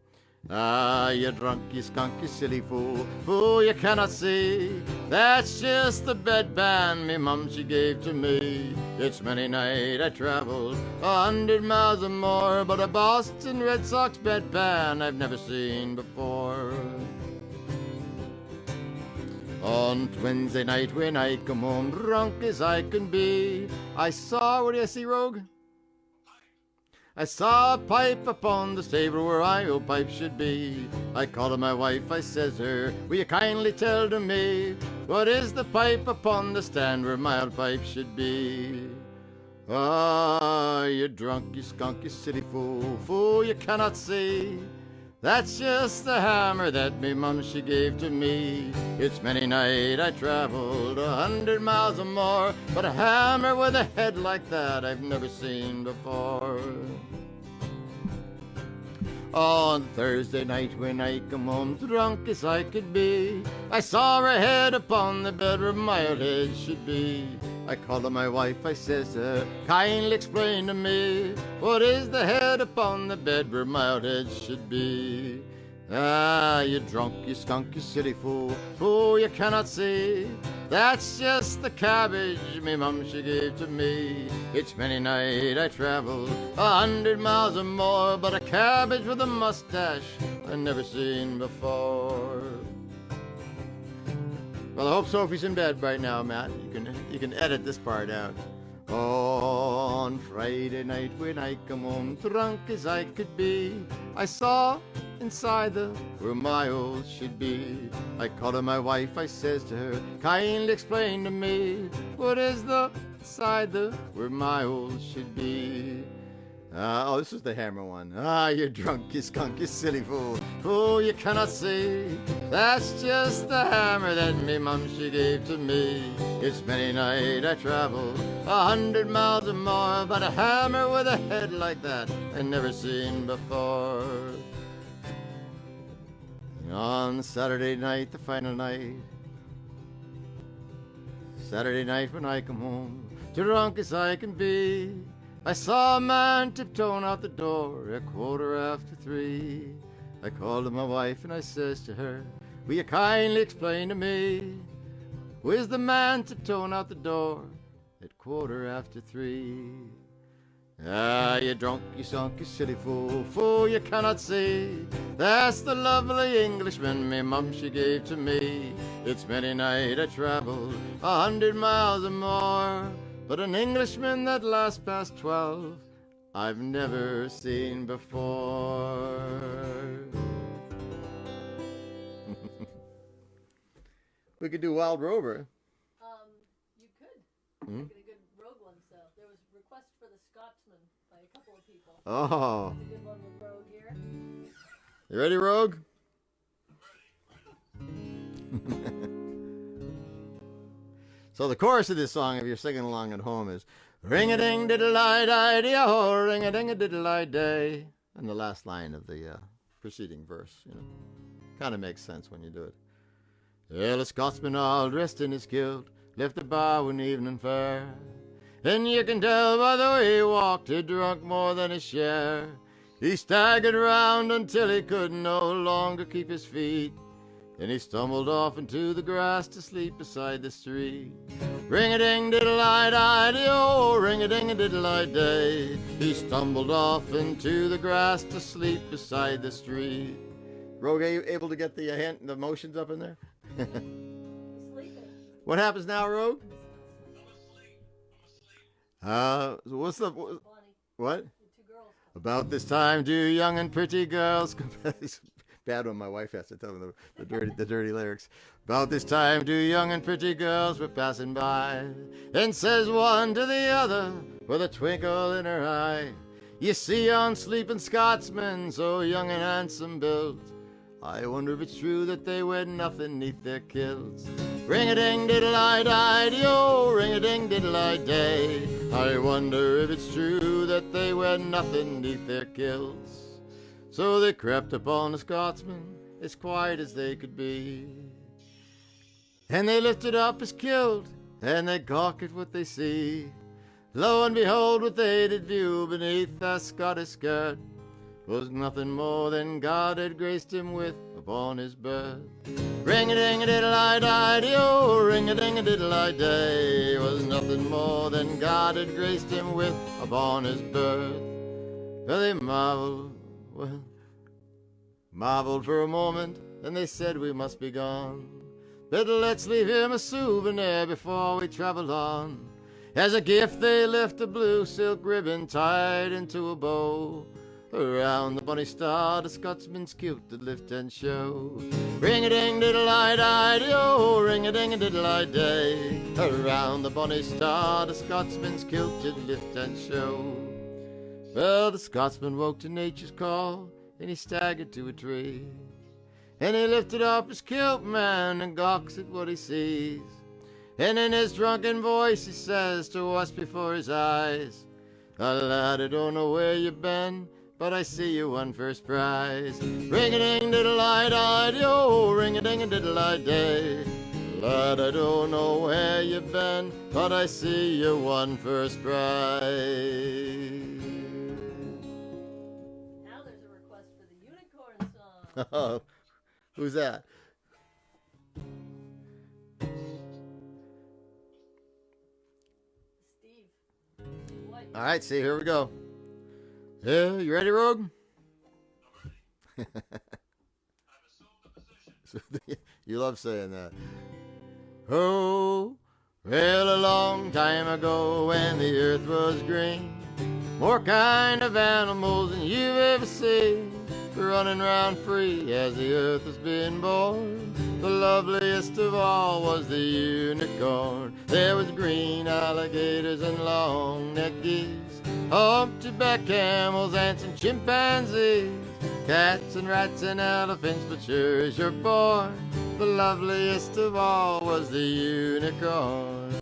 Speaker 1: ah, you drunky, skunky, silly fool, fool you cannot see. That's just the bedband me mum she gave to me. It's many night I traveled 100 miles or more, but a Boston Red Sox bedband I've never seen before. On Wednesday night when I come home, drunk as I can be, I saw, what do I see, Rogue? I saw a pipe upon the table where my old pipe should be. I called to my wife, I says to her, will you kindly tell to me, what is the pipe upon the stand where my old pipe should be? Ah, you drunk, you skunk, you silly fool, fool you cannot see. That's just the hammer that me mum she gave to me. It's many night I traveled 100 miles or more, but a hammer with a head like that I've never seen before. On Thursday night when I come home drunk as I could be, I saw her head upon the bed where my old head should be. I called on my wife, I says to her, kindly explain to me, what is the head upon the bed where my old head should be? Ah, you drunk, you skunk, you silly fool, fool you cannot see. That's just the cabbage me mum she gave to me. It's many night I traveled 100 miles or more, but a cabbage with a mustache I never seen before. Well, I hope Sophie's in bed right now, Matt. You can edit this part out. On Friday night when I come home drunk as I could be, I saw inside the where my old should be. I called on my wife, I says to her, kindly explain to me, what is the inside the where my old should be? Oh, this is the hammer one. Ah, you drunk, you skunk, you silly fool, fool you cannot see. That's just the hammer that me mum she gave to me. It's many night I traveled 100 miles or more, but a hammer with a head like that I never seen before. On Saturday night, the final night, Saturday night when I come home, drunk as I can be, I saw a man tiptoeing out the door at 3:15. I called to my wife and I says to her, will you kindly explain to me, who is the man tiptoeing out the door at 3:15? Ah, you drunk, you skunk, you silly fool, fool you cannot see. That's the lovely Englishman me mum she gave to me. It's many night I traveled 100 miles or more, but an Englishman that lasts past 12 I've never seen before. We could do Wild Rover.
Speaker 2: You could. Make it a good rogue one, so there was a request for the Scotsman by a couple of people.
Speaker 1: Oh.
Speaker 2: That's a good one with Rogue here.
Speaker 1: You ready, Rogue? So the chorus of this song, if you're singing along at home, is ring-a-ding-diddle-i-di-di-o, ring-a-ding-a-diddle-i-day. And the last line of the preceding verse, you know. Kind of makes sense when you do it. Well, a Scotsman all dressed in his kilt left the bar one evening fair, and you can tell by the way he walked, he'd drunk more than his share. He staggered round until he could no longer keep his feet, and he stumbled off into the grass to sleep beside the street. Ring-a-ding-diddle-i-di-di-o, ring-a-ding-a-diddle-i-day. He stumbled off into the grass to sleep beside the street. Rogue, are you able to get the hint, the motions up in there?
Speaker 2: Sleeping.
Speaker 1: What happens now, Rogue? What's the
Speaker 2: Bonnie,
Speaker 1: what?
Speaker 2: the two girls.
Speaker 1: About this time, do young and pretty girls. Bad one. My wife has to tell me the dirty lyrics. About this time, two young and pretty girls were passing by, and says one to the other with a twinkle in her eye, you see yon sleeping Scotsman, so young and handsome built, I wonder if it's true that they wear nothing neath their kilts. Ring-a-ding-diddle-i-di-di-o, ring-a-ding-diddle-i-day. I wonder if it's true that they wear nothing neath their kilts. So they crept upon the Scotsman as quiet as they could be, and they lifted up his kilt, and they gawk at what they see. Lo and behold, what they did view beneath that Scottish skirt was nothing more than God had graced him with upon his birth. Ring-a-ding-a-diddle-i-di-di-o, ring-a-ding-a-diddle-i-day. Was nothing more than God had graced him with upon his birth. Well, they marveled for a moment, then they said we must be gone. But let's leave him a souvenir before we travel on. As a gift they left a blue silk ribbon tied into a bow. Around the bonny star the Scotsman's kilt did lift and show. Ring-a-ding-diddle-i-di-di-o, ring-a-ding-a-diddle-i-day. Around the bonny star the Scotsman's kilt did lift and show. Well, the Scotsman woke to nature's call and he staggered to a tree. And he lifted up his kilt, man, and gawks at what he sees. And in his drunken voice he says to us before his eyes, lad, I don't know where you've been, but I see you won first prize. Ring-a-ding-diddle-I-di-di-o, ring-a-ding-a-diddle-I-day. Lad, I don't know where you've been, but I see you won first prize.
Speaker 2: Now there's a request for the unicorn song.
Speaker 1: Oh, who's that?
Speaker 2: Steve White.
Speaker 1: All right, see, here we go. Yeah, you ready, Rogue? You love saying that. Oh, well, a long time ago when the earth was green, more kind of animals than you've ever seen, running round free as the earth has been born. The loveliest of all was the unicorn. There was green alligators and long-necked geese, humpback camels and some chimpanzees, cats and rats and elephants, but sure as you're born, the loveliest of all was the unicorn.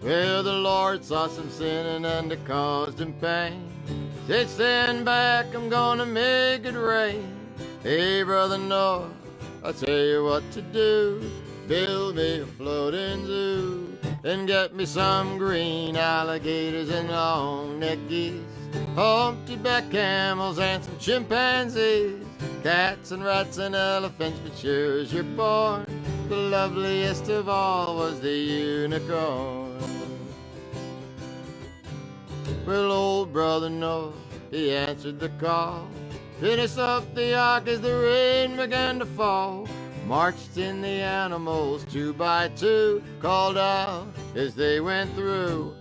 Speaker 1: Well, the Lord saw some sinning and it caused him pain. Said, stand back, I'm gonna make it rain. Hey, brother Noah, I'll tell you what to do. Build me a floating zoo and get me some green alligators and long-necked geese, humpback camels and some chimpanzees, cats and rats and elephants, but sure as you're born, the loveliest of all was the unicorn. Well, old brother Noah, he answered the call, finished up the ark as the rain began to fall, marched in the animals 2 by 2, called out as they went through.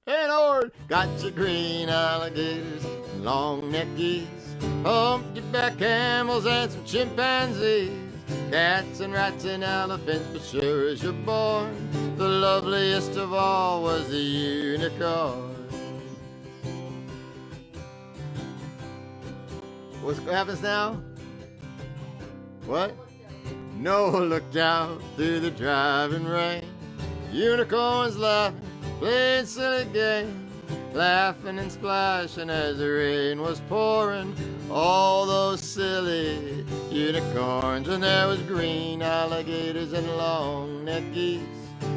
Speaker 1: Hey Lord, got your green alligators and long-necked geese, humpback camels and some chimpanzees, cats and rats and elephants, but sure as you're born, the loveliest of all was the unicorn. What happens now? What? Noah looked out through the driving rain. Unicorns laughing, playing silly games, laughing and splashing as the rain was pouring. All those silly unicorns, and there was green alligators and long-necked geese,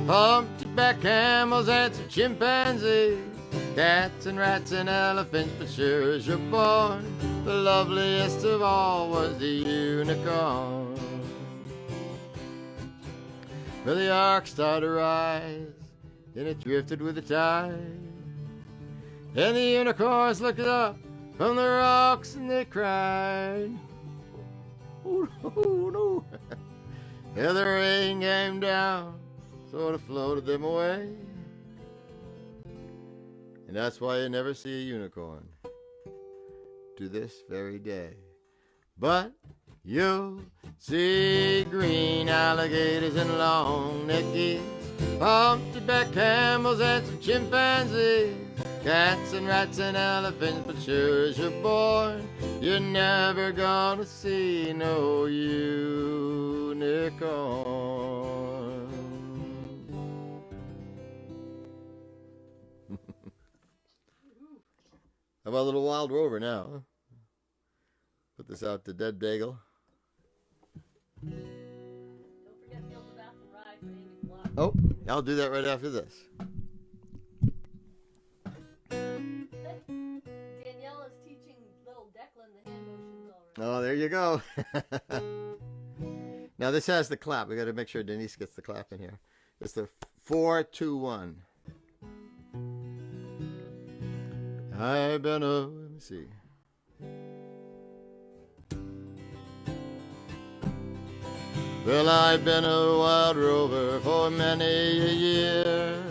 Speaker 1: humpback camels and some chimpanzees, cats and rats and elephants, but sure as you're born, the loveliest of all was the unicorn. Well, the ark started to rise, and it drifted with the tide, and the unicorns looked up from the rocks and they cried, oh no. Yeah, the rain came down, sort of floated them away, and that's why you never see a unicorn to this very day. But you'll see green alligators and long-necked geese, humpback camels and some chimpanzees, cats and rats and elephants, but sure as you're born, you're never gonna see no unicorn. How about a little wild Rover now? Huh? Put this out to Dead Bagel.
Speaker 2: Don't forget to fill the bath and ride for Amy Block.
Speaker 1: Oh, I'll do that right after this.
Speaker 2: Danielle is teaching little Declan the hand motions already.
Speaker 1: Oh, there you go. Now this has the clap. We got to make sure Denise gets the clap in here. It's the 4-2-1. I've been let me see. Well, I've been a wild rover for many a year.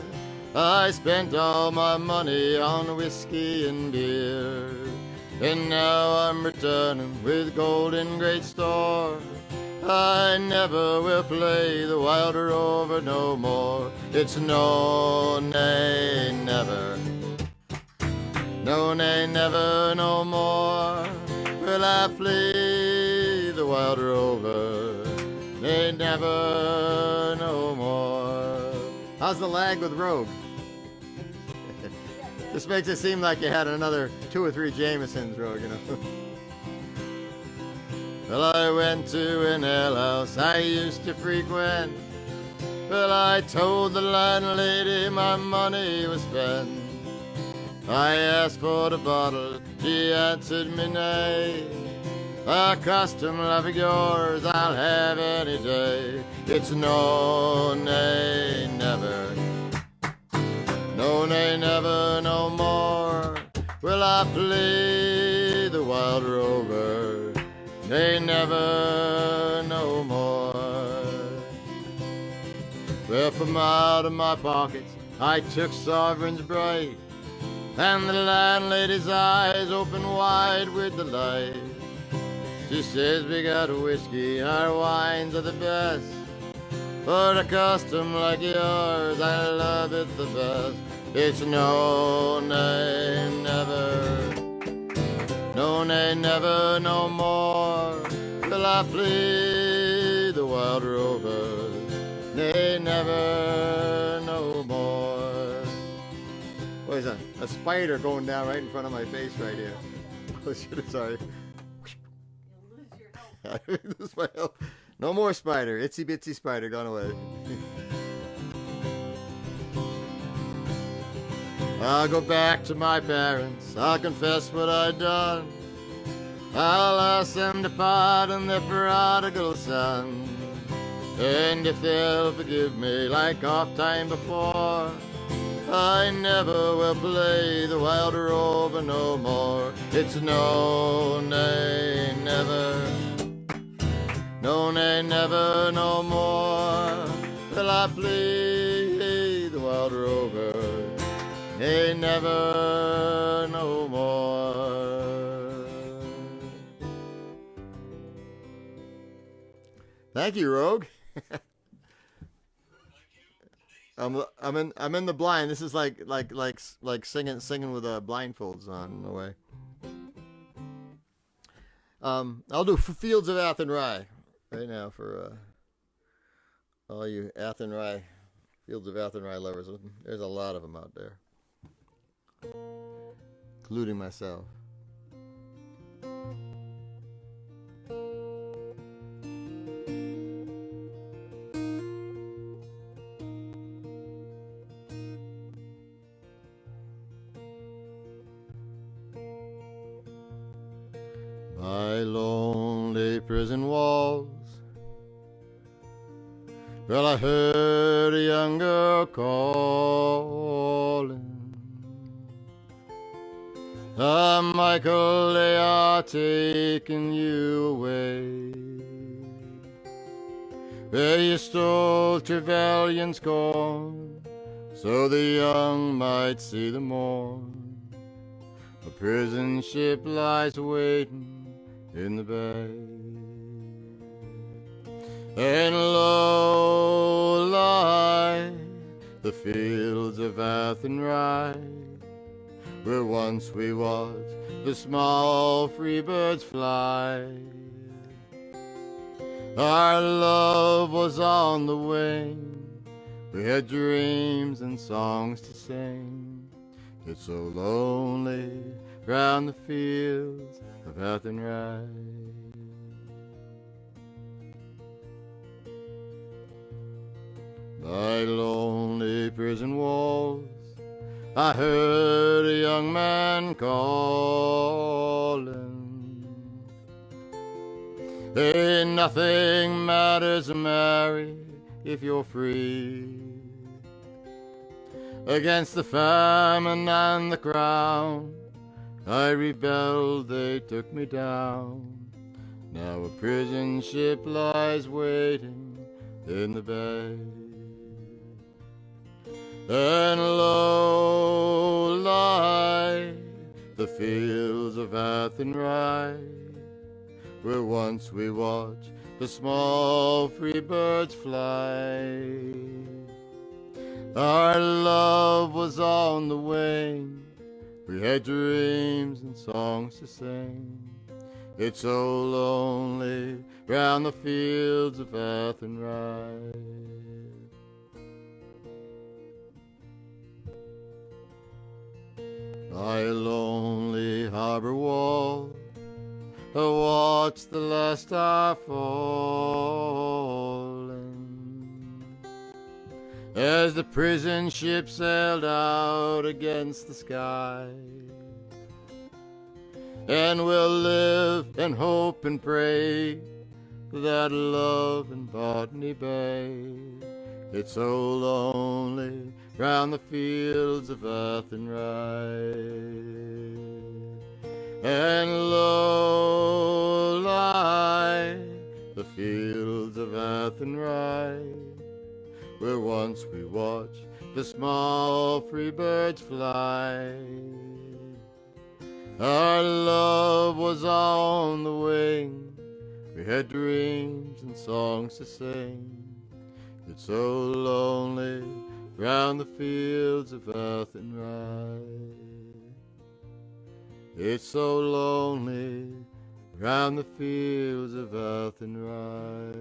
Speaker 1: I spent all my money on whiskey and beer, and now I'm returning with gold in great store. I never will play the wild rover no more. It's no, nay, never. No, nay, never no more will I flee the wild rover. Nay, never no more. How's the lag with Rogue? This makes it seem like you had another 2 or 3 Jamesons, Rogue, you know. Well, I went to an alehouse I used to frequent. Well, I told the landlady my money was spent. I asked for the bottle, she answered me nay. A custom like yours I'll have any day. It's no, nay, never. No, nay, never, no more will I play the wild rover. Nay, never, no more. Well, from out of my pockets I took sovereigns bright, and the landlady's eyes opened wide with delight. She says, we got whiskey, our wines are the best. For a custom like yours, I love it the best. It's no, nay, never. No, nay, never, no more will I play the wild rover. Nay, never, no more. What is that? A spider going down right in front of my face right here. Oh, shit, sorry.
Speaker 2: You'll lose your health.
Speaker 1: No more spider. Itsy bitsy spider gone away. I'll go back to my parents. I'll confess what I've done. I'll ask them to pardon their prodigal son. And if they'll forgive me like oft time before, I never will play the wild rover no more. It's no, nay, never. No, nay, never, no more will I play the wild rover. Nay, never, no more. Thank you, Rogue. I'm in the blind. This is like singing with blindfolds on in a way. I'll do Fields of Athenry right now for all you Athenry, Fields of Athenry lovers. There's a lot of them out there, including myself. My lonely prison walls. Well, I heard a young girl calling. Michael, they are taking you away. Where you stole Trevelyan's corn, so the young might see the morn. A prison ship lies waiting in the bay. And low lie the fields of Athenry, where once we watched the small free birds fly. Our love was on the wing, we had dreams and songs to sing. It's so lonely round the fields of Athenry. By lonely prison walls, I heard a young man calling. Hey, nothing matters, Mary, if you're free. Against the famine and the crown, I rebelled, they took me down. Now a prison ship lies waiting in the bay. And low lie the fields of Athenry, where once we watched the small free birds fly. Our love was on the wing, we We had dreams and songs to sing. It's so lonely round the fields of Athenry. By a lonely harbor wall, I watched the last star falling as the prison ship sailed out against the sky. And we'll live and hope and pray that love in Botany Bay. It's so lonely round the fields of Athenry. And low lie the fields of Athenry, where once we watched the small free birds fly. Our love was on the wing, we had dreams and songs to sing. It's so lonely round the fields of Athenry. It's so lonely round the fields of Athenry.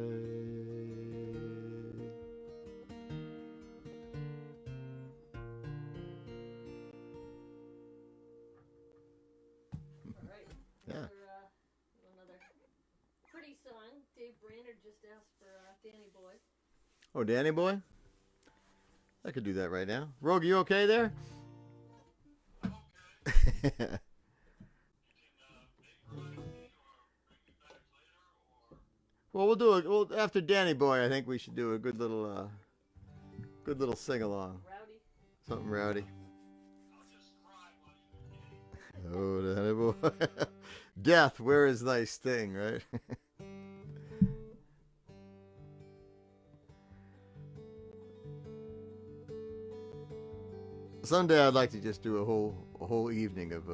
Speaker 1: Yeah.
Speaker 2: Another pretty song. Dave Brainerd just asked for Danny Boy.
Speaker 1: Oh, Danny Boy? I could do that right now. Rogue, you okay there? Well, we'll do it. Well, after Danny Boy, I think we should do a good little sing along.
Speaker 2: Rowdy.
Speaker 1: Something rowdy. Oh, Danny Boy. Death, where is thy sting, right? Someday I'd like to just do a whole evening of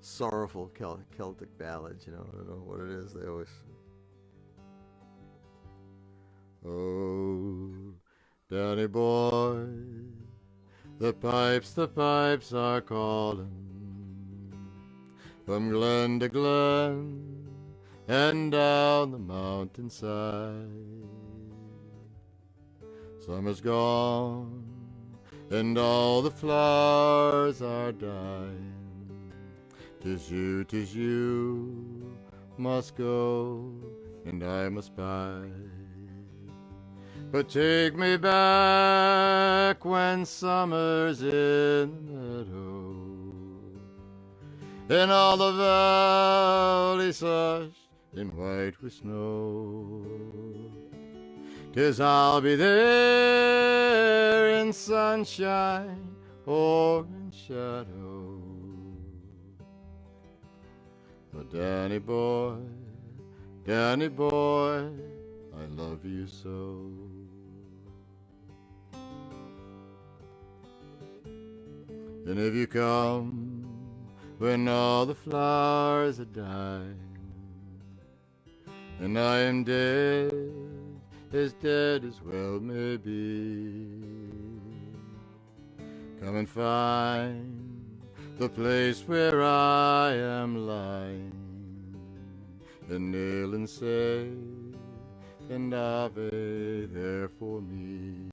Speaker 1: sorrowful Celtic ballads. You know, I don't know what it is. They always. Oh, Danny Boy, the pipes are calling from glen to glen and down the mountainside. Summer's gone and all the flowers are dying. 'Tis you must go and I must bide. But take me back when summer's in the meadow and all the valleys hushed in white with snow. 'Tis I'll be there in sunshine or in shadow. But Danny Boy, I love you so. And if you come when all the flowers are dying and I am dead as well may be, come and find the place where I am lying and kneel and say an Ave there for me.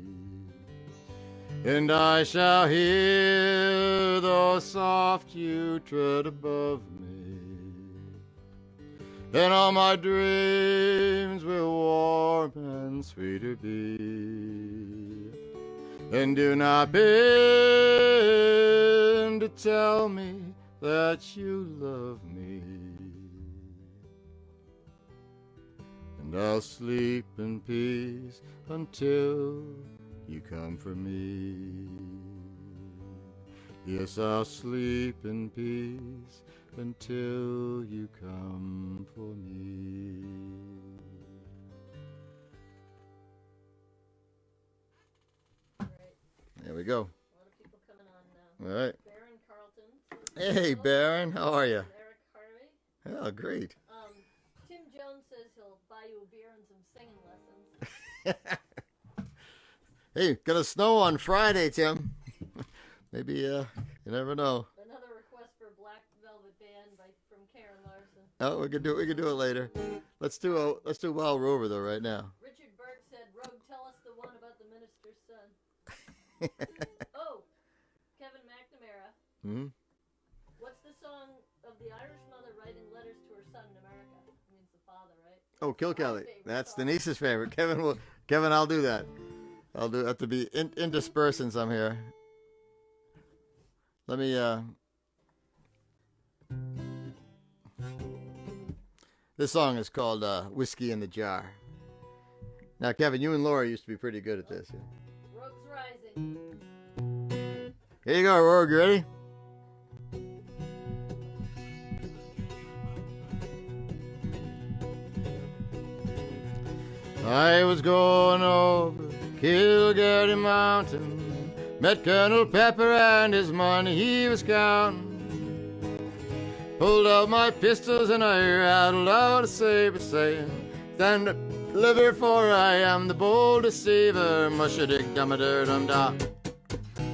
Speaker 1: And I shall hear the soft dew tread above me, and all my dreams will warm and sweeter be. And do not bend to tell me that you love me, and I'll sleep in peace until you come for me. Yes, I'll sleep in peace until you come for me. There we go.
Speaker 2: A lot of people coming on now.
Speaker 1: All right.
Speaker 2: Baron Carlton.
Speaker 1: Hey, Baron, how are you?
Speaker 2: Eric Harvey.
Speaker 1: Oh, great.
Speaker 2: Tim Jones says he'll buy you a beer and some singing lessons.
Speaker 1: Hey, gonna snow on Friday, Tim. Maybe, you never know.
Speaker 2: Another request Karen Larson.
Speaker 1: Oh, we could do it later. Let's do Wild Rover though right now.
Speaker 2: Richard Burke said, "Rogue, tell us the one about the minister's son." Oh, Kevin McNamara.
Speaker 1: Hmm.
Speaker 2: What's the song of the Irish mother writing letters to her son in America? It means the father, right?
Speaker 1: Oh, Kill Kelly.
Speaker 2: favorite
Speaker 1: That's
Speaker 2: song.
Speaker 1: Denise's favorite. Kevin, I'll do that. I'll have to be interspersing some here. Let me This song is called Whiskey in the Jar. Now, Kevin, you and Laura used to be pretty good at this. Yeah?
Speaker 2: Rogue's Rising.
Speaker 1: Here you go, Rogue. You ready? I was going over Kilgarry Mountain, met Colonel Pepper and his money he was counting. Pulled out my pistols and I rattled out a saber saying, "Stand up, deliver, for I am the bold deceiver." Mushadig dum-a-dur-dum-da.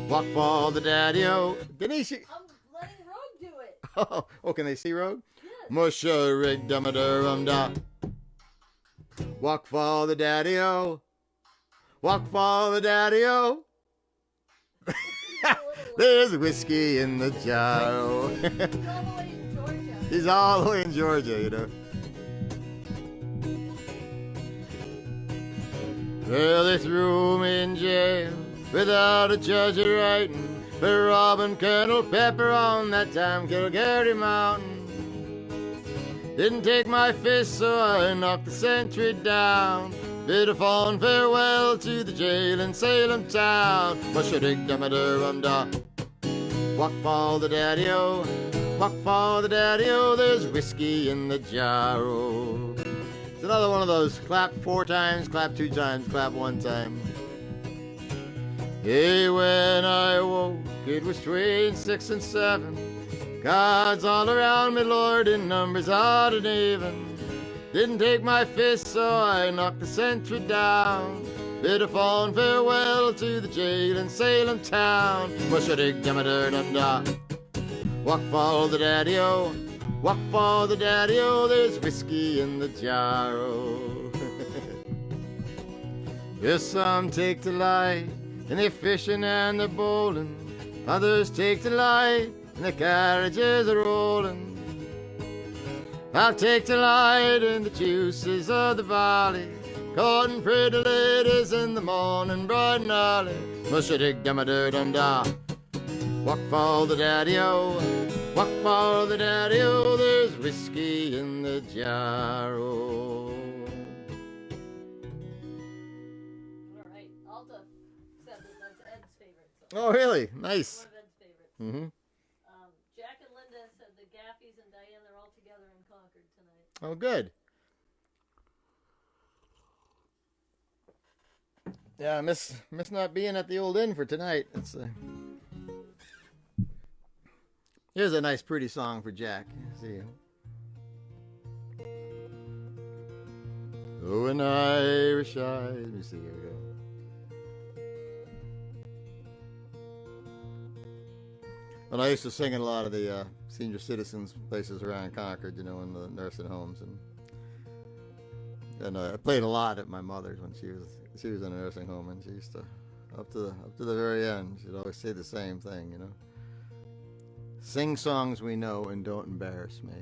Speaker 1: Walk for the daddy-o. Denise,
Speaker 2: I'm letting Rogue do it.
Speaker 1: oh, can they see Rogue?
Speaker 2: Yes.
Speaker 1: Musharig dum-a-dur-dum-da. Walk for the daddy-o. Walk for the daddy-o. There's whiskey in the jar.
Speaker 2: He's all the way in Georgia.
Speaker 1: He's all the way in Georgia, you know. Well, they threw me in jail without a judge of writing for robbing Colonel Pepper on that time Kilgarry Mountain. Didn't take my fist, so I knocked the sentry down. Bid a fond farewell to the jail in Salem town. Mushadig-dum-a-dur-dum-da. Walk for the daddy-o. Walk for the daddy-o. There's whiskey in the jar-o. It's another one of those clap 4 times, clap 2 times, clap 1 time. Hey, when I woke, it was 3, 6, and 7. Gods all around me, Lord, in numbers odd and even. Didn't take my fist, so I knocked the sentry down. Bid a fond farewell to the jail in Salem town. Mushadig-dum-a-dur-dum-da. Walk for the daddy-o. Walk for the daddy-o. There's whiskey in the jar-o. Yes, some take delight in their fishing and their bowling. Others take delight in the carriages a-rolling. I'll take delight in the juices of the valley, courting pretty ladies in the morning bright and early. Mushadig-dum-a-dur-dum-da. Walk for the daddy-o. Walk for the daddy-o. There's whiskey in the jar-o.
Speaker 2: All right. Alta said that that's Ed's favorite song.
Speaker 1: Oh, really? Nice.
Speaker 2: One of Ed's favorites.
Speaker 1: Mm-hmm.
Speaker 2: Jack and Linda said the Gaffies and Diane, they're all together in Concord tonight.
Speaker 1: Oh, good. Yeah, I miss not being at the old inn for tonight. Here's a nice, pretty song for Jack. See. Oh, an Irish eye. Let me see. Here we go. And I used to sing in a lot of the senior citizens places around Concord, you know, in the nursing homes, and I played a lot at my mother's when she was in a nursing home, and she used to up to the very end. She'd always say the same thing, you know. Sing songs we know and don't embarrass me.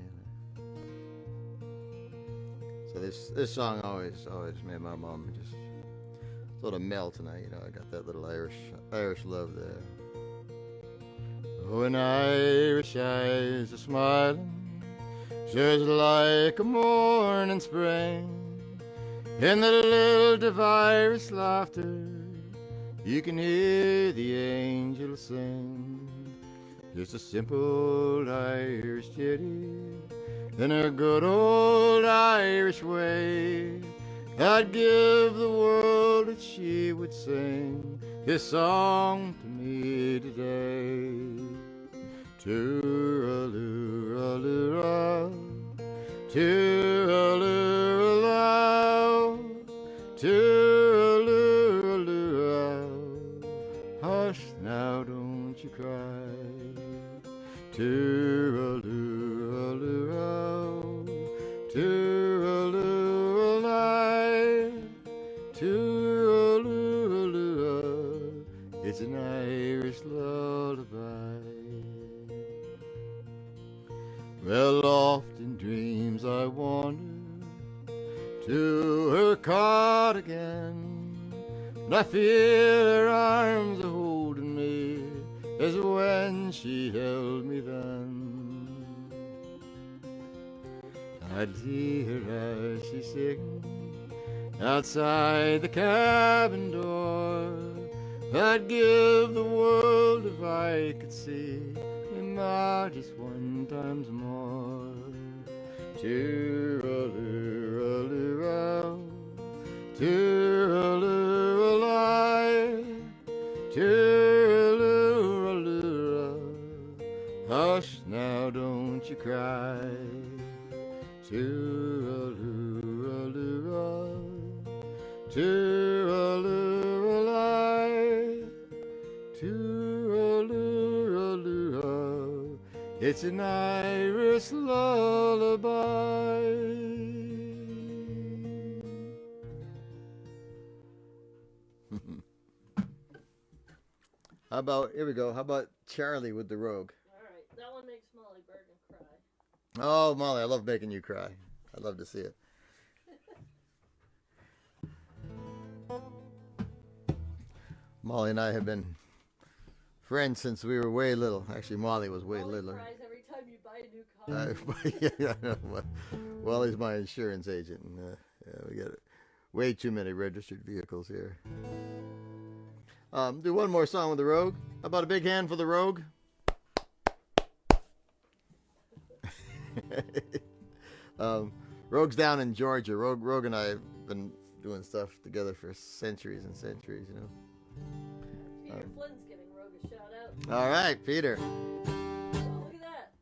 Speaker 1: So this song always made my mom just sort of melt, and you know, I got that little Irish love there. Oh, an Irish eyes are smiling, just like a morning spring. In the lilt of Irish laughter, you can hear the angels sing. Just a simple Irish ditty in a good old Irish way. I'd give the world that she would sing this song to me today. Tooraloo-raloo-ra, tooraloo-ra-low, tooraloo-ra-loo-ra. Hush now, don't you cry. Tooraloo-ra-loo-ra, It's an Irish lullaby. Well, oft in dreams I wander to her cot again, and I feel her arms a holding me as when she held me then. I'd hear her as she sings outside the cabin door. I'd give the world if I could see him just one times more. Tooraloo-raloo-row, tooraloo-a-lie, tooraloo-raloo-row. Hush now, don't you cry. Tooraloo-raloo-row, tooraloo-a-lie, tooraloo-raloo-row. It's an Irish lullaby. How about, here we go, how about Charlie with the Rogue?
Speaker 2: Alright, that one makes Molly Bergen cry.
Speaker 1: Oh, Molly, I love making you cry. I love to see it. Molly and I have been friends since we were way little. Actually, Molly was way
Speaker 2: Molly
Speaker 1: littler.
Speaker 2: cries every time you buy a new car.
Speaker 1: Yeah, I know. Wally's my insurance agent, and yeah, we got way too many registered vehicles here. Do one more song with the Rogue. How about a big hand for the Rogue? Rogue's down in Georgia. Rogue and I have been doing stuff together for centuries and centuries, you know.
Speaker 2: Peter Flynn's giving Rogue a shout out.
Speaker 1: All right, Peter.
Speaker 2: Oh, look at that.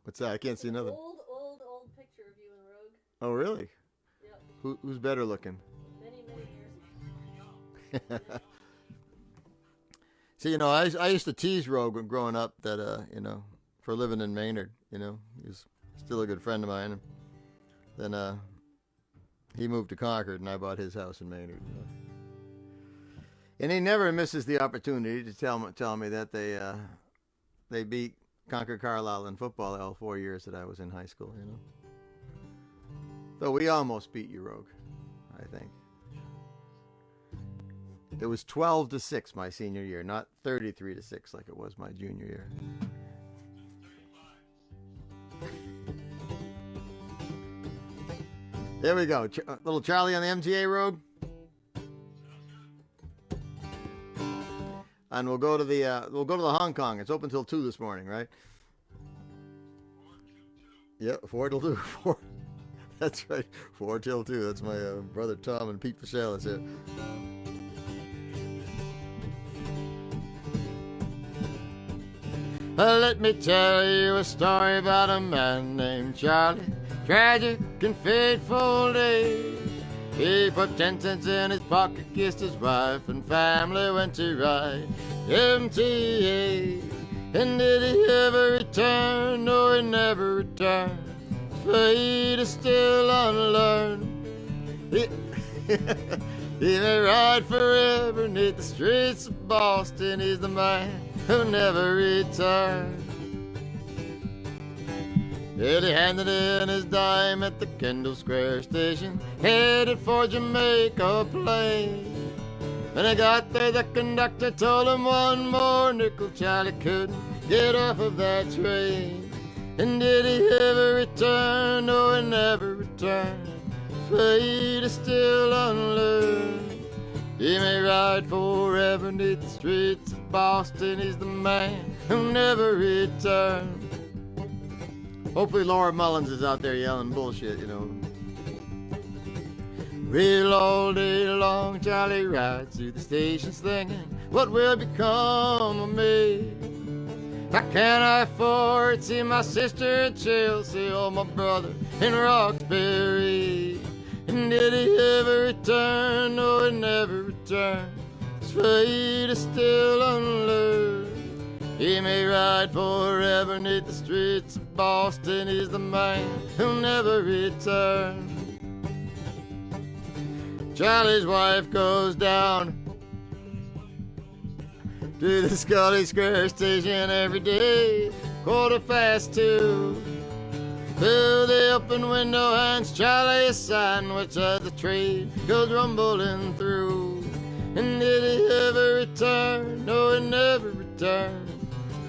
Speaker 1: What's that? I can't see nothing.
Speaker 2: Old picture of you and Rogue.
Speaker 1: Oh, really?
Speaker 2: Yep.
Speaker 1: Who's better looking?
Speaker 2: Many years ago.
Speaker 1: See, you know, I used to tease Rogue when growing up that, you know, for living in Maynard, you know, he was still a good friend of mine. And then he moved to Concord, and I bought his house in Maynard. You know? And he never misses the opportunity to tell me that they beat Concord Carlisle in football all 4 years that I was in high school, you know. Though we almost beat you, Rogue, I think. It was 12-6 my senior year, not 33-6 like it was my junior year. There we go. Little Charlie on the MTA, Rogue. And we'll go to the Hong Kong. It's open till 2 this morning, right? Yeah, 4 till 2. 4. That's right. 4 till 2. That's my brother Tom and Pete Fischelis here. Let me tell you a story about a man named Charlie. Tragic and fateful days. He put 10 cents in his pocket, kissed his wife, and family went to ride MTA. And did he ever return? No, he never returned. His fate is still unlearned. He may ride forever 'neath the streets of Boston. He's the man who never returned. Then he handed in his dime at the Kendall Square station, headed for Jamaica Plain. When he got there, the conductor told him one more nickel. Charlie couldn't get off of that train. And did he ever return? No, he never returned. Fate is still unlearned. He may ride forever 'neath the streets of Boston. He's the man who never returned. Hopefully Laura Mullins is out there yelling bullshit, you know. Real all day long, Charlie rides through the stations thinking, what will become of me? How can I afford to see my sister in Chelsea or my brother in Roxbury? And did he ever return? No, he never returned. His fate is still unlearned. He may ride forever 'neath the streets of Boston. He's the man who'll never return. Charlie's wife goes down to the Scully Square station every day, 2:15. Through the open window hands Charlie a sandwich as the train goes rumbling through. And did he ever return? No, he never returned.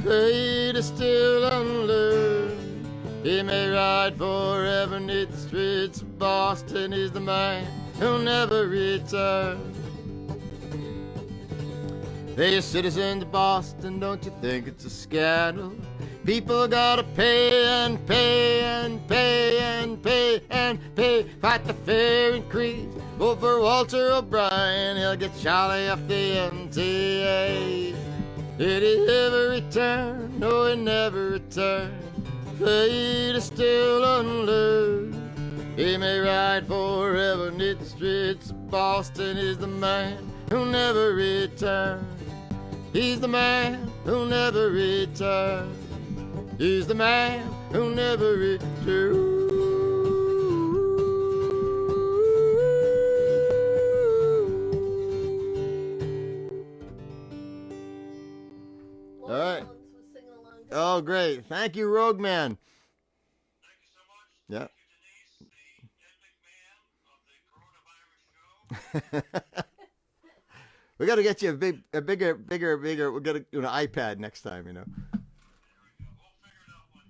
Speaker 1: Fate is still unlearned. He may ride forever neath the streets of Boston. He's the man who'll never return. Hey, you citizens of Boston, don't you think it's a scandal? People gotta pay and pay and pay and pay and pay. Fight the fare increase. Vote for Walter O'Brien. He'll get Charlie off the MTA. Did he ever return? No, he never returned. Fate is still unlearned. He may ride forever neath the streets of Boston. He's the man who'll never return. He's the man who'll never return. He's the man who'll never return. All right. Oh, great. Thank you, Rogue Man.
Speaker 3: Thank you so much.
Speaker 1: Yeah.
Speaker 3: Thank you, Denise, the Ed McMahon of the Coronavirus Show.
Speaker 1: We got to get you a bigger. We got to do an iPad next time, you know.
Speaker 3: There we go. We'll figure it out one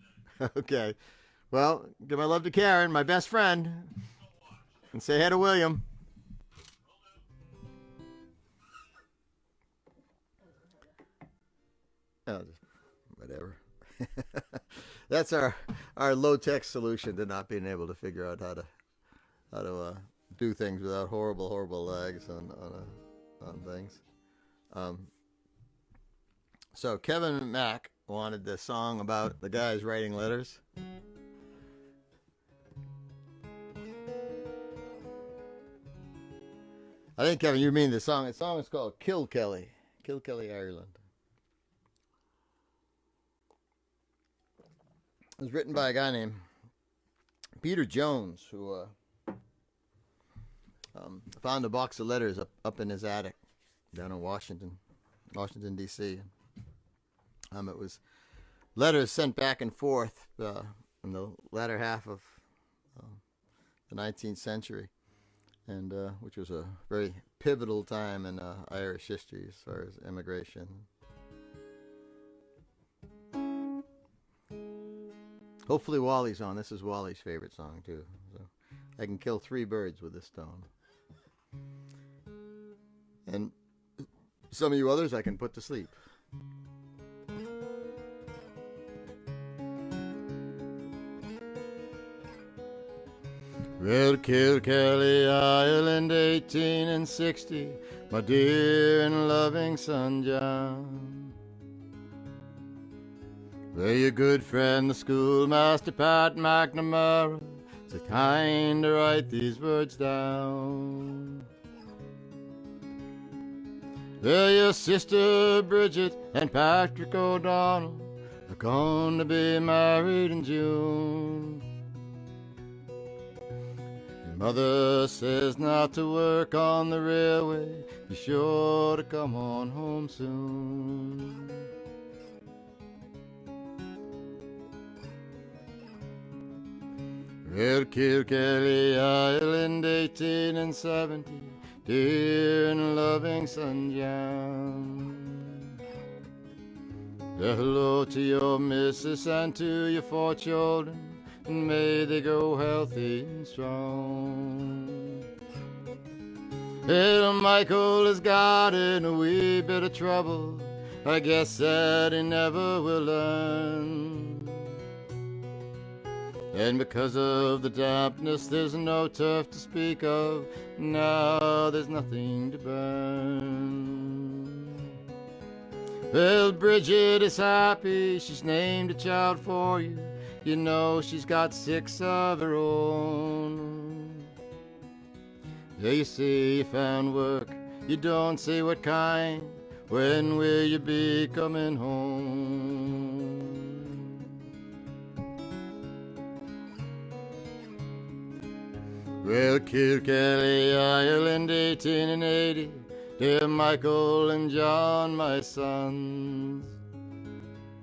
Speaker 3: day.
Speaker 1: Okay. Well, give my love to Karen, my best friend, and say hey to William. Oh, just whatever. That's our low-tech solution to not being able to figure out how to do things without horrible lags on things. So Kevin Mack wanted the song about the guys writing letters. I think, Kevin, you mean the song. The song is called Kill Kelly, Ireland. It was written by a guy named Peter Jones, who found a box of letters up in his attic down in Washington, D.C. It was letters sent back and forth in the latter half of the 19th century, and which was a very pivotal time in Irish history as far as immigration. Hopefully Wally's on. This is Wally's favorite song too. So I can kill 3 birds with this stone. And some of you others I can put to sleep. Well, Kilkelly Island, 1860, my dear and loving son John. Well, your good friend, the schoolmaster Pat McNamara, so kind to write these words down. Well, your sister Bridget and Patrick O'Donnell are going to be married in June. Your mother says not to work on the railway, be sure to come on home soon. Well, Kilkelly Island, 1870, dear and loving son John. Hello to your missus and to your 4 children, and may they grow healthy and strong. Little Michael has got in a wee bit of trouble, I guess that he never will learn. And because of the dampness, there's no turf to speak of. Now there's nothing to burn. Well, Bridget is happy. She's named a child for you. You know she's got 6 of her own. Yeah, you see you found work. You don't say what kind. When will you be coming home? Well, Kilkelly Ireland, 1880, Dear Michael and John, my sons.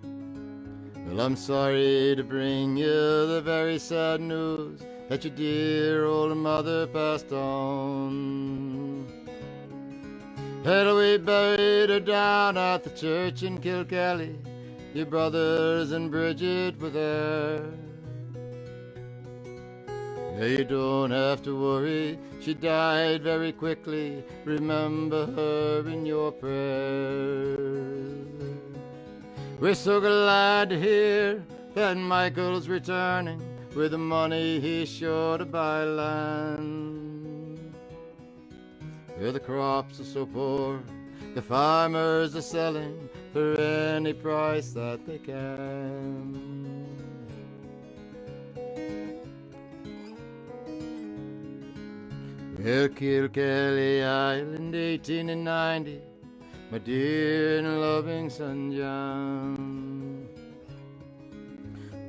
Speaker 1: Well, I'm sorry to bring you the very sad news that your dear old mother passed on. Well, we buried her down at the church in Kilkelly. Your brothers and Bridget were there. Yeah, you don't have to worry, she died very quickly. Remember her in your prayers. We're so glad to hear that Michael's returning with the money he's sure to buy land. Where the crops are so poor, the farmers are selling for any price that they can. Well, Kilkelly Island, 1890, my dear and loving son John.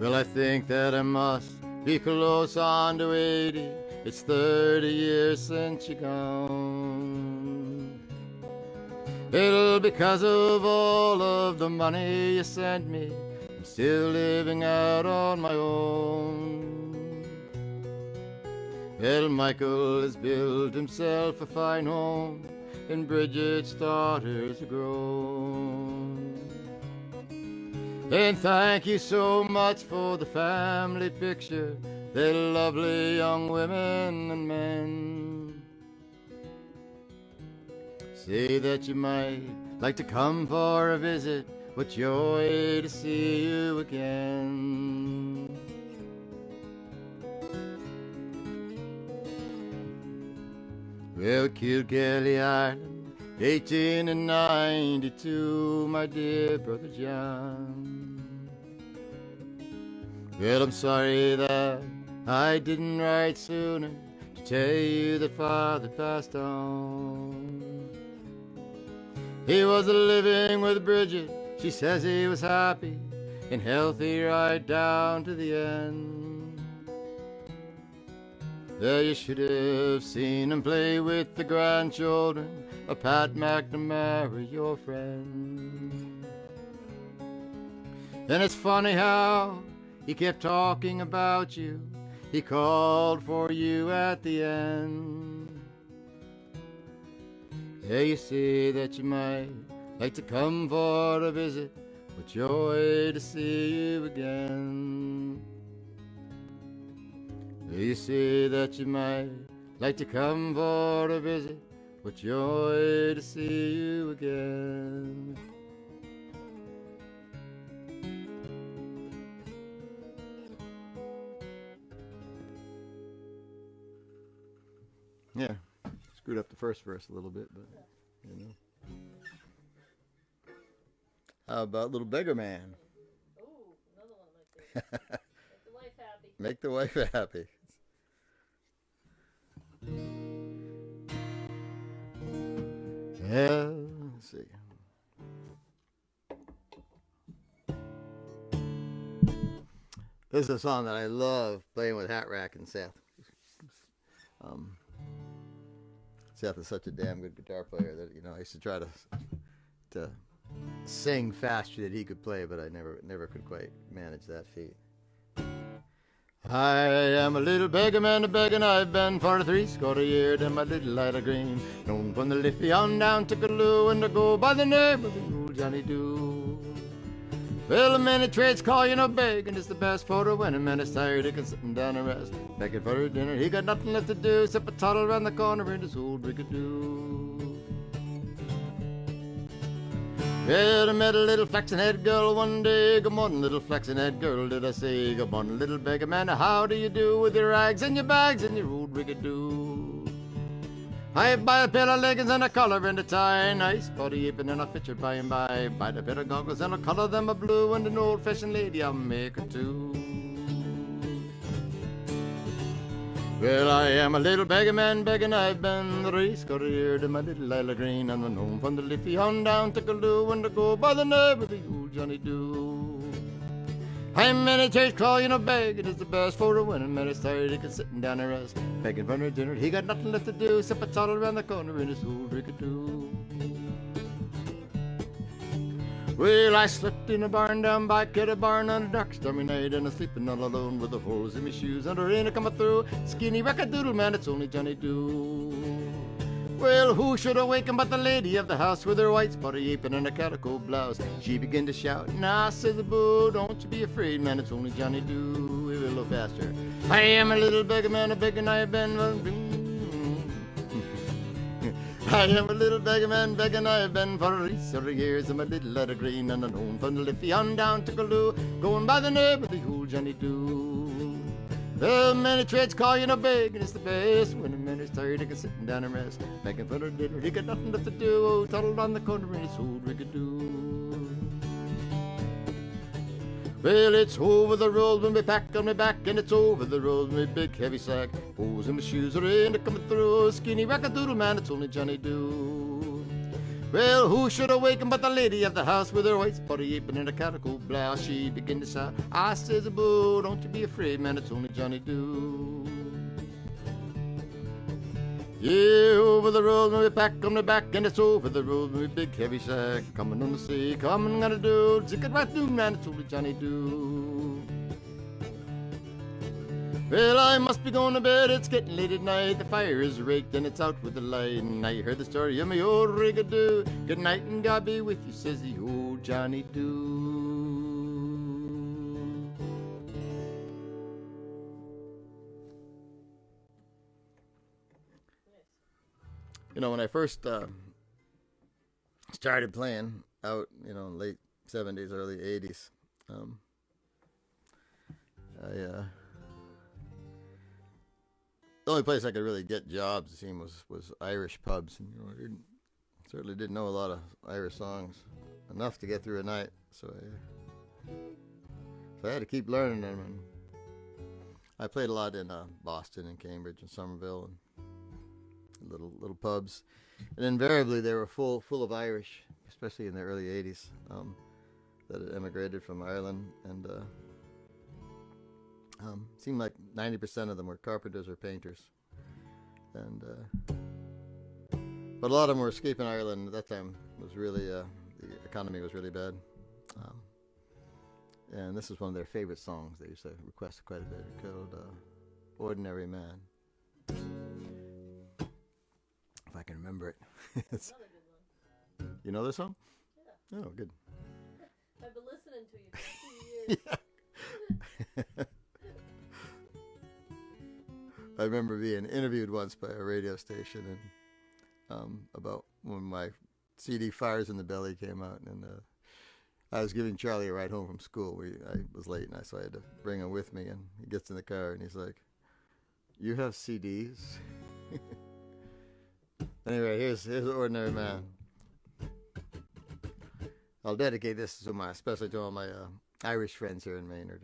Speaker 1: Well, I think that I must be close on to 80. It's 30 years since you're gone. It'll because of all of the money you sent me. I'm still living out on my own. Well, Michael has built himself a fine home, and Bridget's daughters are grown. And thank you so much for the family picture. They're lovely young women and men. Say that you might like to come for a visit. What joy to see you again. Well, Kilkelly Island, 1892, my dear brother John. Well, I'm sorry that I didn't write sooner to tell you that Father passed on. He was living with Bridget, she says he was happy and healthy right down to the end. Yeah, you should have seen him play with the grandchildren of Pat McNamara, your friend. And it's funny how he kept talking about you. He called for you at the end. Yeah, you say that you might like to come for a visit. What joy to see you again. You say that you might like to come for a visit. What joy to see you again. Yeah, screwed up the first verse a little bit, but you know. How about Little Beggar Man?
Speaker 2: Ooh, another one of my favorites. Make the wife happy.
Speaker 1: Make the wife happy. Yeah, let's see. This is a song that I love playing with Hat Rack and Seth. Seth is such a damn good guitar player that, you know, I used to try to sing faster than he could play, but I never could quite manage that feat. I am a little beggar man, a begging I've been for threescore years in my little light of green. Known from the Liffey on down to Calloo, and I go by the name of the old Johnny Doo. Well, many trades call you no begging, it's the best photo when a man is tired, he can sit him down and rest. Begging for dinner, he got nothing left to do, sip a toddle around the corner in his old rigadoo. Well, I met a little flaxen-head girl one day. Good morning, little flaxen-head girl, did I say? Good morning, little beggar man, how do you do with your rags and your bags and your old rigadoo? I buy a pair of leggings and a collar and a tie, nice body apron and a picture by and by. Buy a pair of goggles and I'll color them a blue, and an old-fashioned lady I'll make her too. Well, I am a little beggar man, begging I've been threescore years in my little Isle of Green, and I'm home from the Liffey on down to Calloo, and I go by the name of the old Johnny Doo. How many church call, you know, begging is the best for the winning man. It's tired, he can sitting down and rest, begging for their dinner. He got nothing left to do, sip a toddle around the corner in his old rickadoo. Well, I slept in a barn down by Kidder Barn on a dark stormy night, and I'm sleeping all alone with the holes in my shoes and the rain a coming through. Skinny rackadoodle man, it's only Johnny Doo. Well, who should awaken but the lady of the house with her white spotty apron and a calico blouse? She began to shout, "Nah," says the boo, "don't you be afraid, man, it's only Johnny Doo." A little faster. "I am a little beggar man, a beggar I have been." I am a little beggar man, begging I have been for recent years. I'm a little letter green and I'm known from the Liffey on down to Calloo, going by the name of the old Johnny Doo. Well, many trades call you no begging, it's the best. When a man is tired, he can sit down and rest, begging for their dinner, he got nothing left to do. Oh, toddled on the corner in his old rickadoo. Well, it's over the road when we pack on my back, and it's over the road with my big heavy sack. Holes in my shoes are in, they're coming through. Skinny rackadoodle man, it's only Johnny Doo. Well, who should awaken but the lady of the house with her white spotty apron and a calico blouse? She began to shout, "I says, boo, don't you be afraid, man, it's only Johnny Doo." Yeah, over the road with my pack on my back, and it's over the road with my big heavy sack. Coming on the sea, coming gonna do, zicket right through, man, it's only Johnny Doo. Well, I must be going to bed, it's getting late at night. The fire is raked and it's out with the light. And I heard the story of my old rigadoo. Good night and God be with you, says the old Johnny Doo. You know, when I first started playing out, you know, in late 70s, early 80s, the only place I could really get jobs, it seemed, was Irish pubs. And, you know, I certainly didn't know a lot of Irish songs, enough to get through a night. So I had to keep learning them. And I played a lot in Boston and Cambridge and Somerville and little pubs, and invariably they were full of Irish, especially in the early 80s, that had emigrated from Ireland, and seemed like 90% of them were carpenters or painters, and but a lot of them were escaping Ireland. At that time was really the economy was really bad, and this was one of their favorite songs. They used to request quite a bit, called "Ordinary Man." If I can remember it.
Speaker 2: Another good one.
Speaker 1: You know this song?
Speaker 2: Yeah.
Speaker 1: Oh, good.
Speaker 2: I've been listening to you for 2 years.
Speaker 1: Yeah. I remember being interviewed once by a radio station and about when my CD "Fires in the Belly" came out, and I was giving Charlie a ride home from school. I was late, and so I had to bring him with me. And he gets in the car, and he's like, "You have CDs?" Anyway, here's "Ordinary Man." I'll dedicate this to especially to all my Irish friends here in Maynard,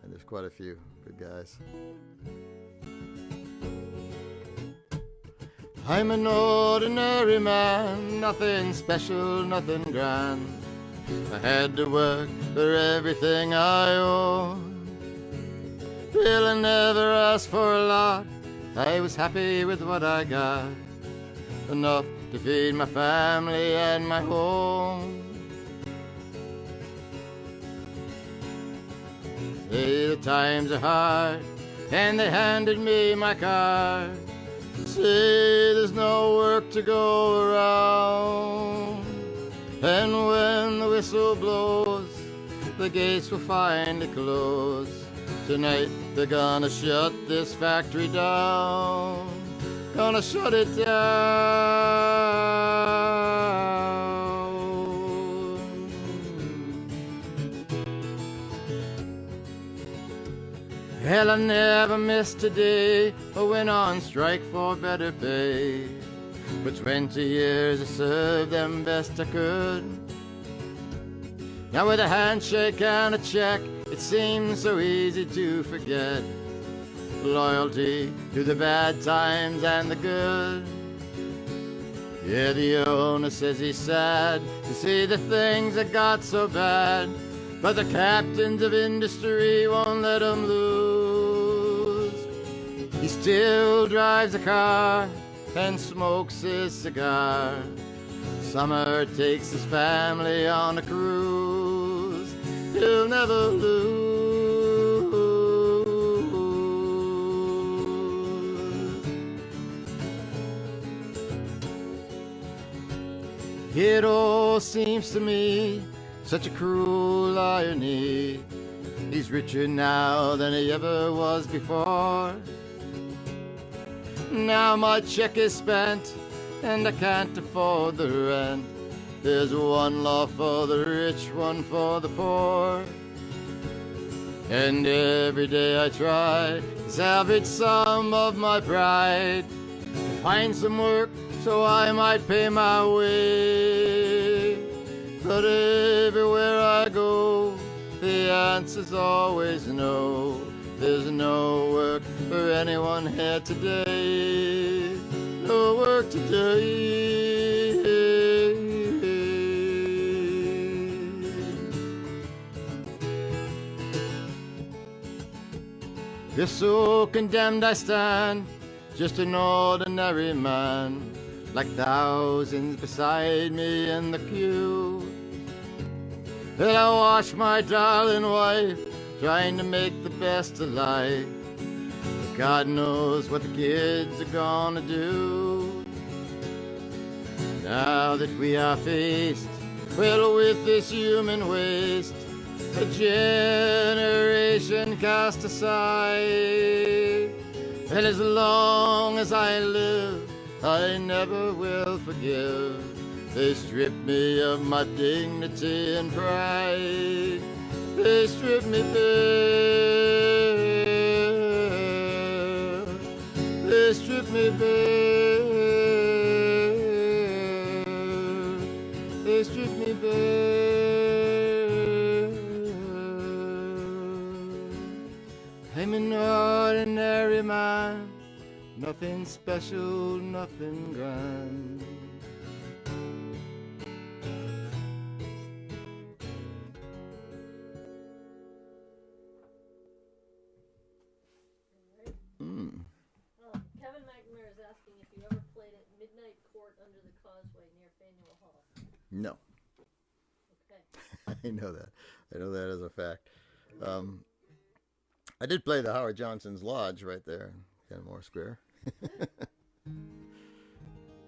Speaker 1: and there's quite a few good guys. I'm an ordinary man, nothing special, nothing grand. I had to work for everything I own. Well, I never asked for a lot, I was happy with what I got, enough to feed my family and my home. Say the times are hard, and they handed me my card. Say there's no work to go around, and when the whistle blows, the gates will finally close. Tonight they're gonna shut this factory down, gonna shut it down. Hell, I never missed a day, I went on strike for better pay. For 20 years I served them best I could. Now with a handshake and a check, it seems so easy to forget loyalty to the bad times and the good. Yeah, the owner says he's sad to see the things that got so bad, but the captains of industry won't let him lose. He still drives a car and smokes his cigar. Summer takes his family on a cruise. He'll never lose. It all seems to me such a cruel irony. He's richer now than he ever was before. Now my check is spent and I can't afford the rent. There's one law for the rich, one for the poor. And every day I try to salvage some of my pride, to find some work so I might pay my way. But everywhere I go, the answer's always no. There's no work for anyone here today. No work today. This so condemned I stand, just an ordinary man, like thousands beside me in the queue. Then I watch my darling wife, trying to make the best of life. But God knows what the kids are gonna do. Now that we are faced, well, with this human waste, a generation cast aside. And as long as I live, I never will forgive. They stripped me of my dignity and pride. They stripped me bare. They stripped me bare. They stripped me bare. I'm an ordinary man, nothing special, nothing grand.
Speaker 2: Kevin McNamara is asking if you ever played at Midnight Court under the Causeway near Faneuil Hall.
Speaker 1: No.
Speaker 2: Okay.
Speaker 1: I know that. I know that as a fact. I did play the Howard Johnson's Lodge right there, Kenmore Square.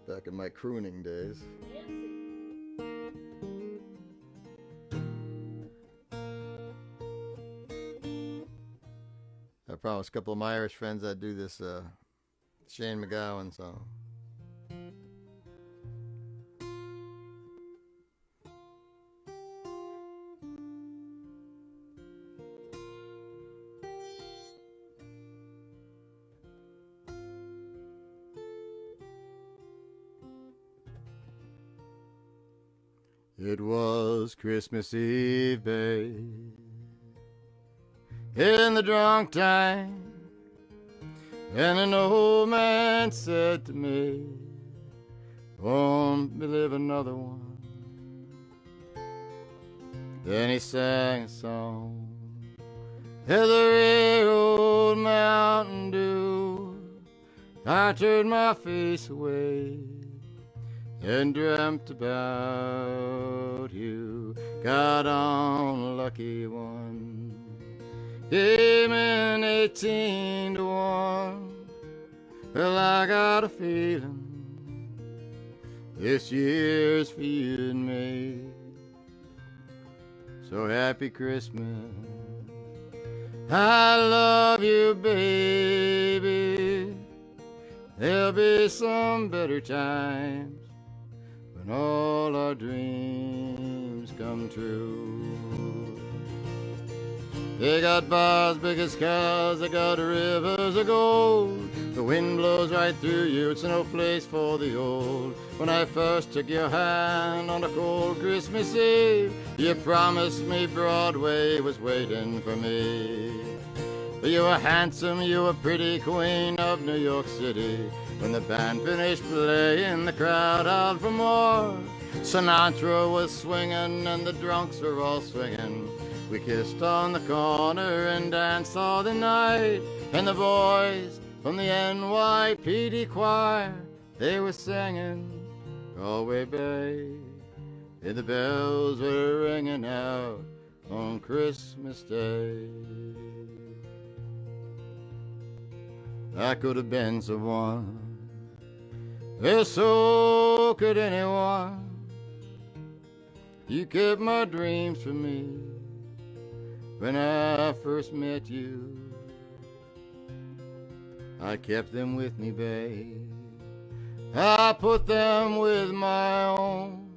Speaker 1: Back in my crooning days.
Speaker 2: Nancy.
Speaker 1: I promised a couple of my Irish friends I'd do this Shane McGowan song. It was Christmas Eve, babe, in the drunk time, and an old man said to me, won't live another one. Then he sang a song, Heather, old Mountain Dew. I turned my face away and dreamt about you. Got on, lucky one, came in 18-1. Well, I got a feeling this year's for you and me. So happy Christmas, I love you, baby. There'll be some better times when all our dreams come true. They got bars big as cows, they got rivers of gold. The wind blows right through you, it's no place for the old. When I first took your hand on a cold Christmas Eve, you promised me Broadway was waiting for me. You were handsome, you were pretty queen of New York City. When the band finished playing, the crowd howled for more. Sinatra was swinging and the drunks were all swinging. We kissed on the corner and danced all the night. And the boys from the NYPD choir, they were singing Galway Bay. And the bells were ringing out on Christmas Day. I could have been someone, well, so could anyone. You kept my dreams from me when I first met you. I kept them with me, babe. I put them with my own.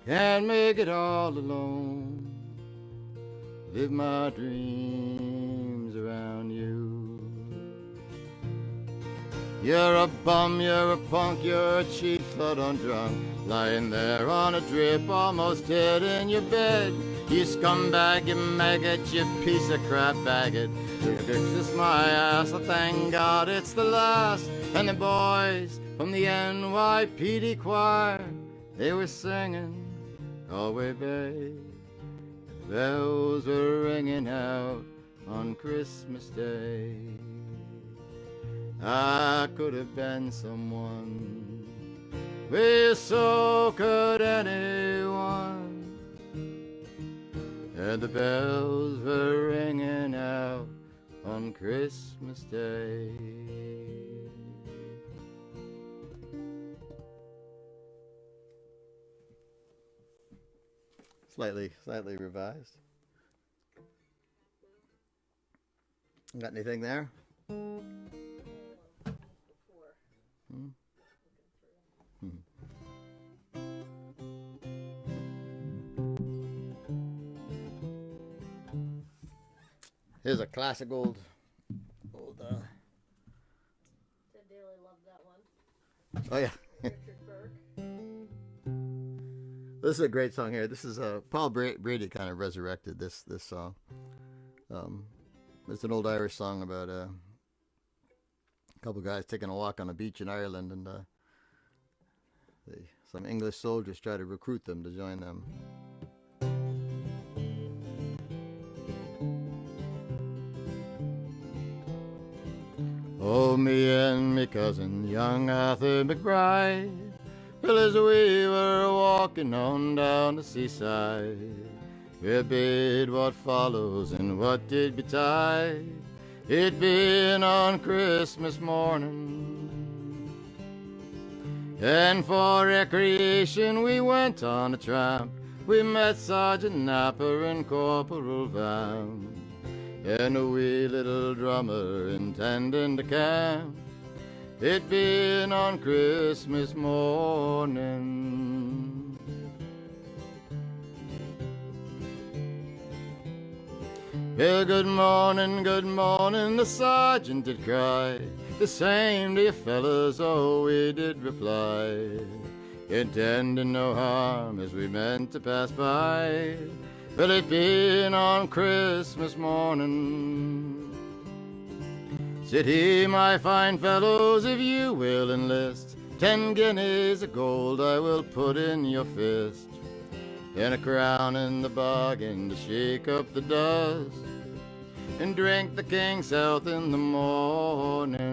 Speaker 1: Can't make it all alone. Live my dreams around you. You're a bum, you're a punk, you're a cheap slut on drunk, lying there on a drip, almost dead in your bed. You scumbag, you maggot, you piece of crap baggot. You kiss my ass, I thank God it's the last. And the boys from the NYPD choir, they were singing Galway Bay. The bells were ringing out on Christmas Day. I could have been someone, well, so could anyone. And the bells were ringing out on Christmas Day. Slightly revised. Got anything there? Here's a classic old
Speaker 2: Ted Daly loved that one.
Speaker 1: Oh yeah.
Speaker 2: Richard Burke.
Speaker 1: This is a great song here. This is Paul Brady kind of resurrected this song. It's an old Irish song about a couple guys taking a walk on a beach in Ireland, and some English soldiers try to recruit them to join them. Oh, me and me cousin, young Arthur McBride, well, as we were walking on down the seaside, we bid what follows and what did betide. It been on Christmas morning, and for recreation we went on a tramp. We met Sergeant Napper and Corporal Vamp, and a wee little drummer intending to camp. It been on Christmas morning. Well, good morning, the sergeant did cry. The same to you fellas, oh, we did reply. Intending no harm as we meant to pass by. Well, it been on Christmas morning. Said he, my fine fellows, if you will enlist, 10 guineas of gold I will put in your fist, and a crown in the bargain to shake up the dust, and drink the king's health in the morning.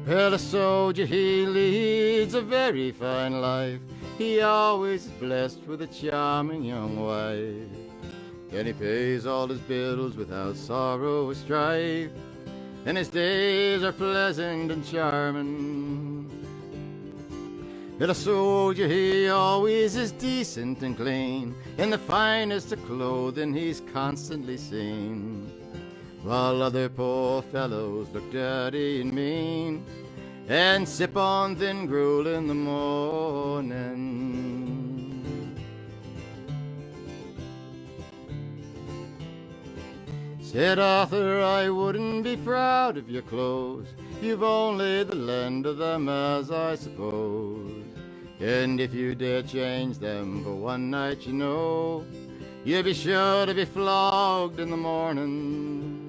Speaker 1: Well, a soldier, he leads a very fine life. He always is blessed with a charming young wife, and he pays all his bills without sorrow or strife, and his days are pleasant and charming. And a soldier, he always is decent and clean, in the finest of clothing he's constantly seen, while other poor fellows look dirty and mean, and sip on thin gruel in the morning. Said Arthur, I wouldn't be proud of your clothes, you've only the lend of them, as I suppose, and if you dare change them for one night, you know, you'll be sure to be flogged in the morning.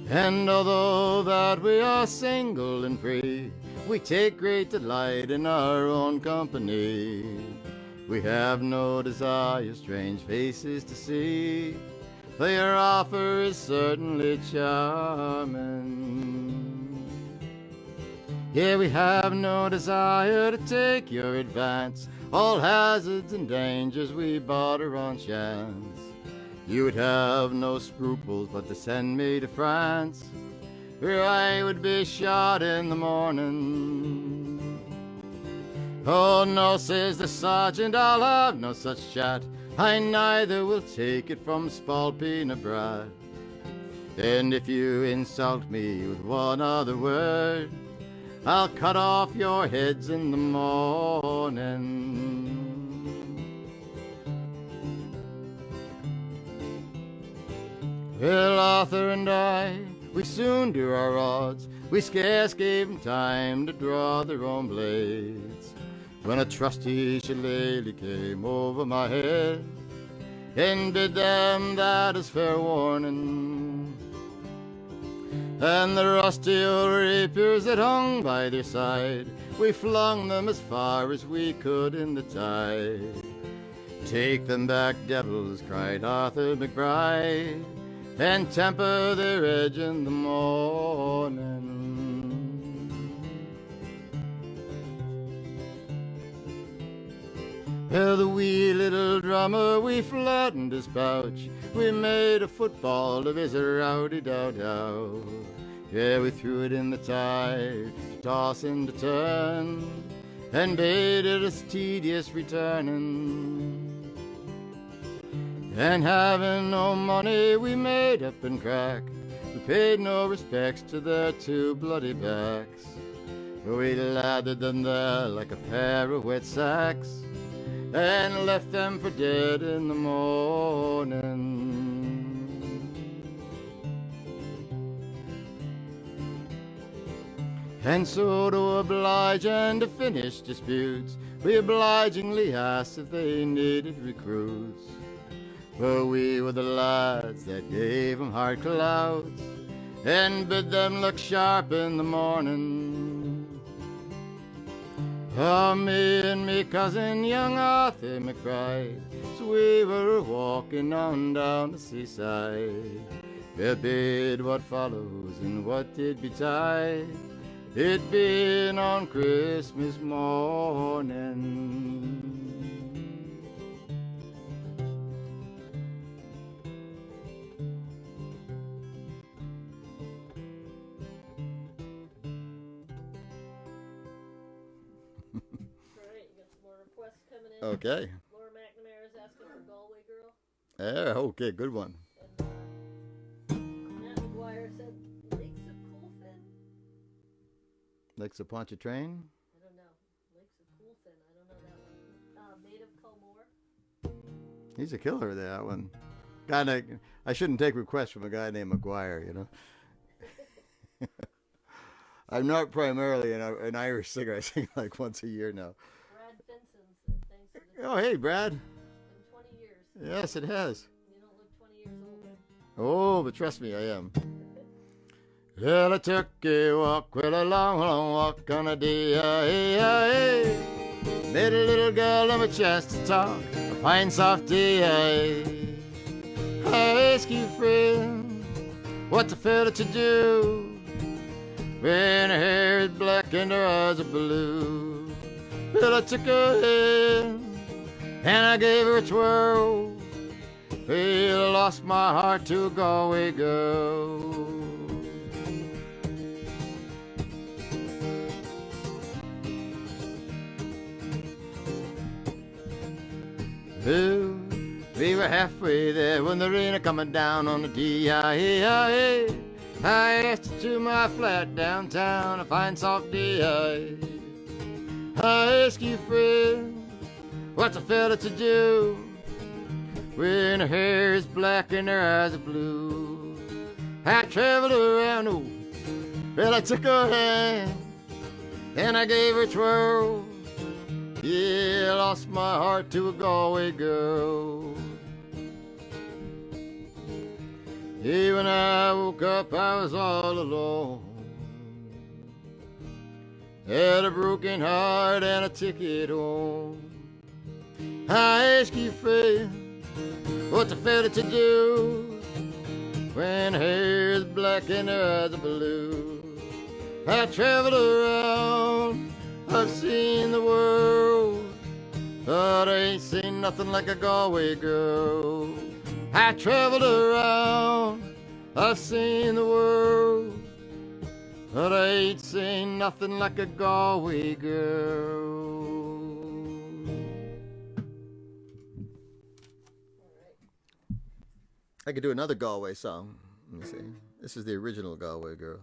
Speaker 1: And although that we are single and free, we take great delight in our own company, We have no desire strange faces to see, though your offer is certainly charming. Yeah, we have no desire to take your advance. All hazards and dangers we barter on chance. You would have no scruples but to send me to France, where I would be shot in the morning. Oh no, says the sergeant, I'll have no such chat. I neither will take it from Spalpeen Brad. And if you insult me with one other word, I'll cut off your heads in the morning. Well, Arthur and I, we soon drew our odds. We scarce gave 'em time to draw their own blades, when a trusty shillelagh came over my head and bid them that is fair warning. And the rusty old rapiers that hung by their side, we flung them as far as we could in the tide. Take them back, devils, cried Arthur McBride, and temper their edge in the morning. Well, the wee little drummer, we flattened his pouch. We made a football of his rowdy-dow-dow. Yeah, we threw it in the tide, to toss and to turn, and bade it as tedious returning. And having no money, we made up and crack. We paid no respects to their two bloody backs. We lathered them there like a pair of wet sacks, and left them for dead in the morning. And so to oblige and to finish disputes, we obligingly asked if they needed recruits. For we were the lads that gave 'em hard clouds and bid them look sharp in the morning. Oh, me and me cousin, young Arthur McBride, so we were walking on down the seaside. We bid what follows and what did betide, it being on Christmas morning. Okay.
Speaker 2: Laura McNamara is asking for Galway Girl.
Speaker 1: Yeah, okay, good one.
Speaker 2: And Matt McGuire said Lakes of Coolfin.
Speaker 1: Lakes of Pontchartrain?
Speaker 2: I don't know. Lakes of Coolfin. I don't know that one. Maid of Culmore.
Speaker 1: He's a killer, that one. God, I shouldn't take requests from a guy named McGuire, you know. I'm not primarily an Irish singer. I sing like once a year now.
Speaker 2: Brad Vincent said thanks for the
Speaker 1: Oh, hey, Brad.
Speaker 2: It's been 20 years.
Speaker 1: Yes, it has.
Speaker 2: You don't look 20 years older.
Speaker 1: Oh, but trust me, I am. Well, I took a walk, well, a long, long walk on a day. Made a little girl on my chest to talk, a fine soft day. I ask you, friend, what's a fella to do when her hair is black and her eyes are blue? Well, I took her hand and I gave her a twirl. Well, I lost my heart to a Galway girl. Well, we were halfway there when the rain a coming down on the D.I.A. I asked her to my flat downtown, a fine soft day. I ask you, friend, what's a fella to do when her hair is black and her eyes are blue? I traveled around, oh, well, I took her hand and I gave her a twirl. Yeah, I lost my heart to a Galway girl. Yeah, when I woke up, I was all alone. Had a broken heart and a ticket home. I ask you, friend, what's a fella to do when her hair's black and her eyes are blue? I traveled around, I've seen the world, but I ain't seen nothing like a Galway girl. I traveled around, I've seen the world, but I ain't seen nothing like a Galway girl. I could do another Galway song. Let me see. This is the original Galway girl.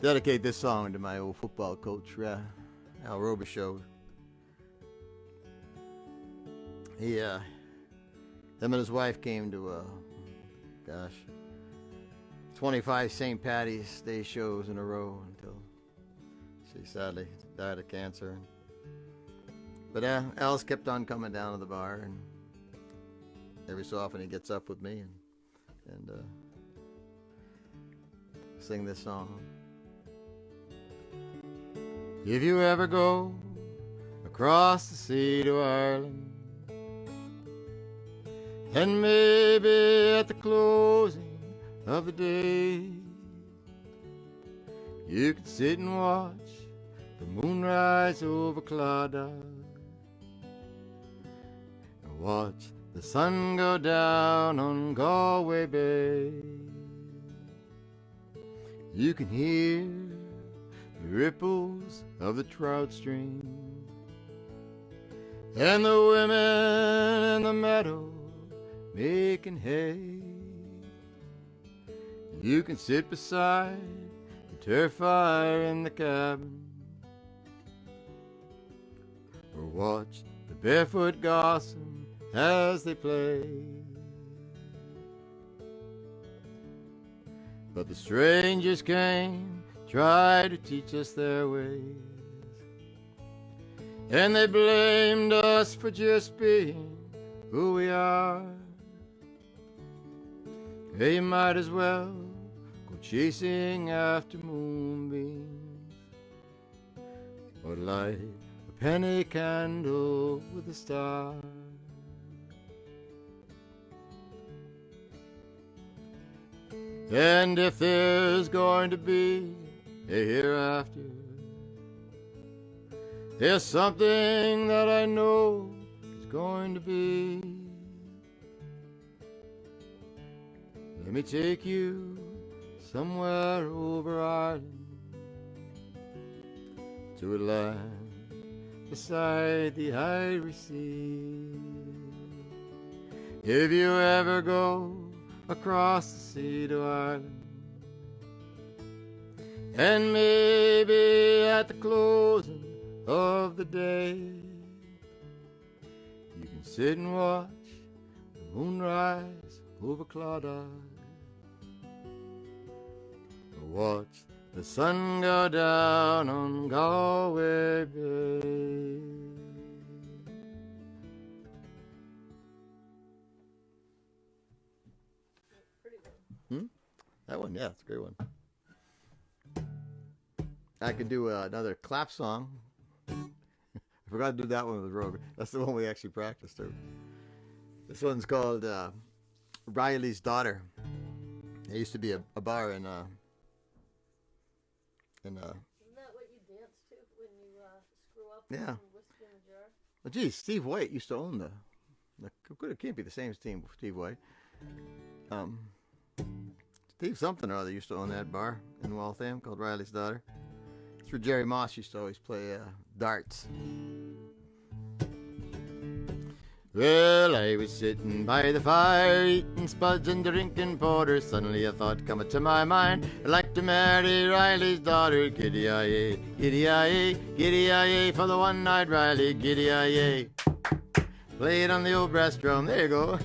Speaker 1: Dedicate this song to my old football coach, Al Rover Show. Him and his wife came to, 25 St. Paddy's Day shows in a row until she sadly died of cancer. But Al's kept on coming down to the bar, and every so often he gets up with me and sing this song. If you ever go across the sea to Ireland, and maybe at the closing of the day, you can sit and watch the moon rise over Clonard, and watch the sun go down on Galway Bay. You can hear the ripples of the trout stream, and the women in the meadow making hay. You can sit beside the turf fire in the cabin, or watch the barefoot gossamer as they play. But the strangers came, tried to teach us their ways, and they blamed us for just being who we are. They might as well go chasing after moonbeams, or light a penny candle with a star. And if there's going to be a hereafter, there's something that I know is going to be. Let me take you somewhere over Ireland, to a land beside the Irish Sea. If you ever go across the sea to Ireland, and maybe at the closing of the day, you can sit and watch the moon rise over Clonard, or watch the sun go down on Galway Bay. That one, yeah, it's a great one. I could do another clap song. I forgot to do that one with Rover. That's the one we actually practiced too. This one's called Riley's Daughter. There used to be a bar in
Speaker 2: Isn't that what you dance to when you screw up
Speaker 1: Yeah.
Speaker 2: and whiskey in a jar?
Speaker 1: Oh, geez, Steve White used to own the it can't be the same team, Steve White. Steve something or other used to own that bar in Waltham called Riley's Daughter. It's where Jerry Moss used to always play darts. Well, I was sitting by the fire, eating spuds and drinking porter. Suddenly a thought cometh to my mind, I'd like to marry Riley's daughter. Giddy-yi-yi, giddy-yi-yi, giddy-yi-yi, for the one-eyed Riley, giddy-yi-yi. Play it on the old brass drum, there you go.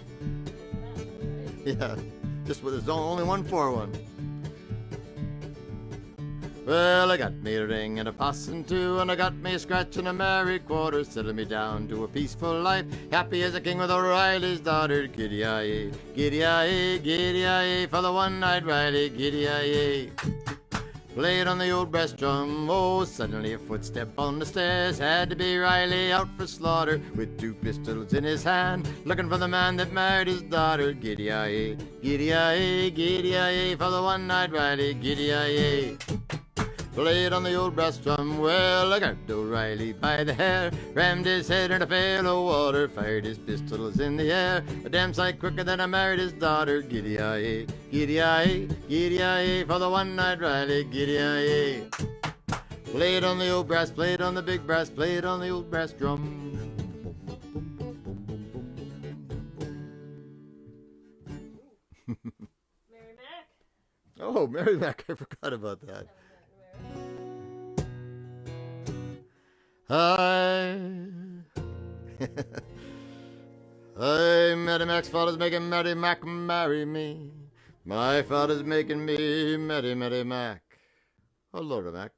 Speaker 1: Yeah, just with there's only 1 4 1. Well, I got me a ring and a possin too, and I got me a scratch and a married quarter, settling me down to a peaceful life, happy as a king with O'Reilly's daughter. Giddy-yi-yi, giddy-yi-yi, giddy-yi-yi, for the one-eyed Riley, giddy-yi-yi. Played on the old brass drum, oh, suddenly a footstep on the stairs. Had to be Riley out for slaughter, with 2 pistols in his hand, looking for the man that married his daughter. Giddy-yi-yi, giddy-yi-yi, giddy-yi-yi, for the one-eyed Riley, giddy-yi-yi. Played on the old brass drum, well, I grabbed O'Reilly by the hair, rammed his head in a pail of water, fired his pistols in the air, a damn sight quicker than I married his daughter. Giddy-yi-yi, giddy-yi-yi, giddy-yi-yi, for the one-eyed Riley, giddy-yi-yi. Played on the old brass, played on the big brass, played on the old brass drum.
Speaker 2: Mary Mac.
Speaker 1: Oh, Mary Mac, I forgot about that. Mary Mac's father's making Mary Mac marry me. My father's making me Mary Mac. Oh, Lord Mac.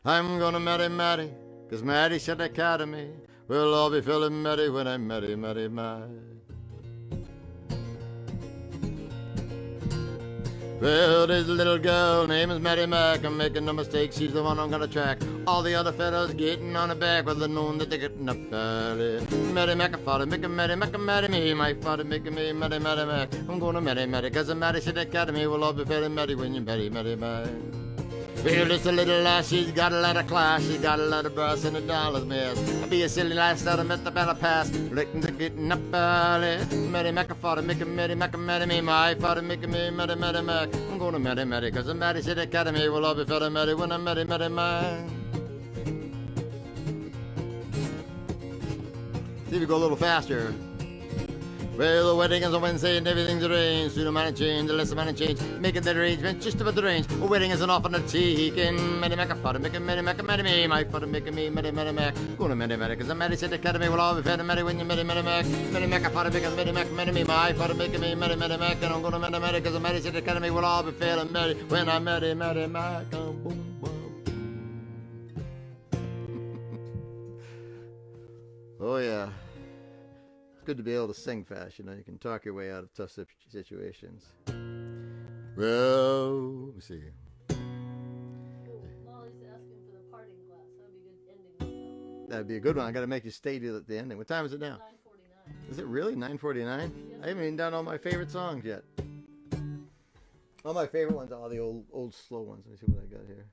Speaker 1: I'm gonna marry Mary, 'cause Mary's at the academy. We'll all be feeling merry when I marry Mac. Well, there's a little girl, name is Mary Mac. I'm making no mistake, she's the one I'm gonna track. All the other fellows getting on her back with the known that they're getting up early. Mary Mac, a father making Mary Mac, marry me. My father making me Mary Mac. I'm gonna marry, 'cause I'm married to the academy. We'll all be very merry when you marry Mac. Well, just a little lass, she's got a lot of class, she's got a lot of brass and a dollar's miss. I'll be a silly lass that I met the battle pass, licking to getting up early. Mary Mac, a father making Mary Mac, marry me. My father making me Mary Mac. I'm gonna marry, 'cause I'm married to the academy. We'll all be very merry when I marry Mac. See if we go a little faster. Well, the wedding is on Wednesday and everything's arranged. Soon a man change, the less a man change. Making the arrangement just about the range. A wedding isn't often a taking. Mary Mac, a father making Mary Mac, marry me. My father making me Mary Mac. Gonna marry, 'cause I'm married to the academy. We'll all be fair to marry when you marry Mac. Mary Mac, a father making Mary Mac, marry me. My father making me Mary Mac. And I'm gonna marry, 'cause I'm married to the academy. We'll all be fair to marry when I marry Mac. Oh, boom, boom. Oh, yeah. Good to be able to sing fast, you know. You can talk your way out of tough situations. Well, let me see.
Speaker 2: Molly's asking for the parting glass. That would be a good ending.
Speaker 1: That'd be a good one. I got to make you stay till the ending. What time is it now?
Speaker 2: 9:49.
Speaker 1: Is it really 9:49?
Speaker 2: Yes.
Speaker 1: I haven't even done all my favorite songs yet. All my favorite ones are all the old slow ones. Let me see what I got here.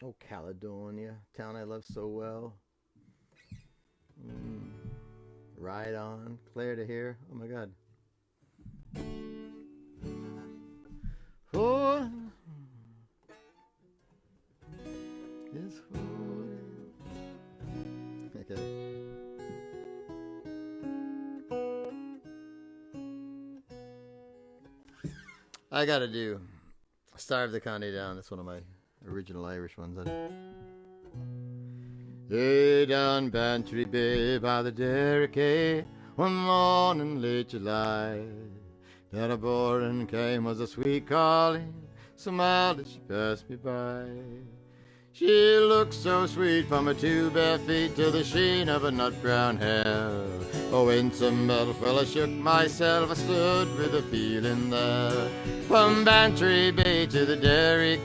Speaker 1: Oh, Caledonia, town I love so well. Ride on, Claire to hear. Oh my God. For is for. Okay. I gotta do Starve the County Down. That's one of my original Irish ones. Lay down Bantry Bay by the Derrick, one morning late July, that a boring came was a sweet calling, so mild as she passed me by. She looked so sweet from her 2 bare feet to the sheen of her nut brown hair. Oh, in some metal fell I shook myself, I stood with a feeling there. From Bantry Bay to the Derrick,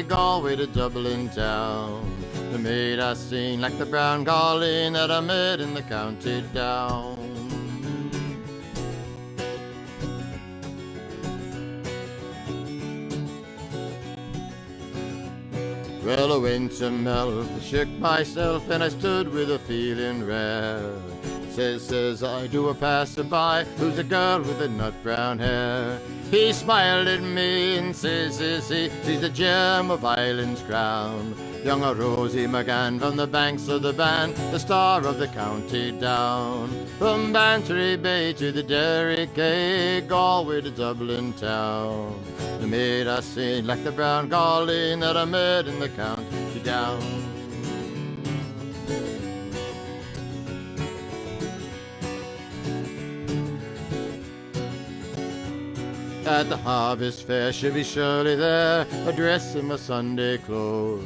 Speaker 1: Galway to Dublin town, the maid I seen like the brown garland that I met in the county down. Well, I went to melt, I shook myself and I stood with a feeling rare. Says I to a passerby, who's the girl with the nut brown hair. He smiled at me and says he, she's the gem of Ireland's crown. Young Rosie McGann from the banks of the Bann, the star of the county down. From Bantry Bay to the Derrick, Galway to Dublin town, the maid I seen like the brown garland that I met in the county down. At the harvest fair she'll be surely there, a dress in my Sunday clothes,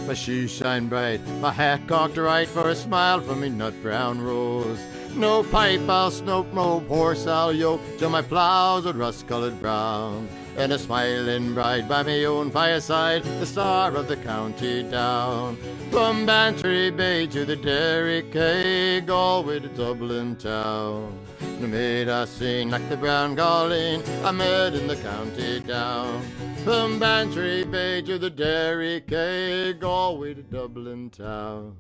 Speaker 1: my shoes shine bright, my hat cocked right for a smile from me nut brown rose. No pipe I'll smoke, no horse I'll yoke, till my plough's a rust-coloured brown, and a smiling bride by me own fireside, the star of the county down. From Bantry Bay to the Derry Quay, Galway to Dublin town, the maid I sing like the brown Colleen I met in the county down. From Bantry Bay to the Derry Quay, Galway to Dublin town,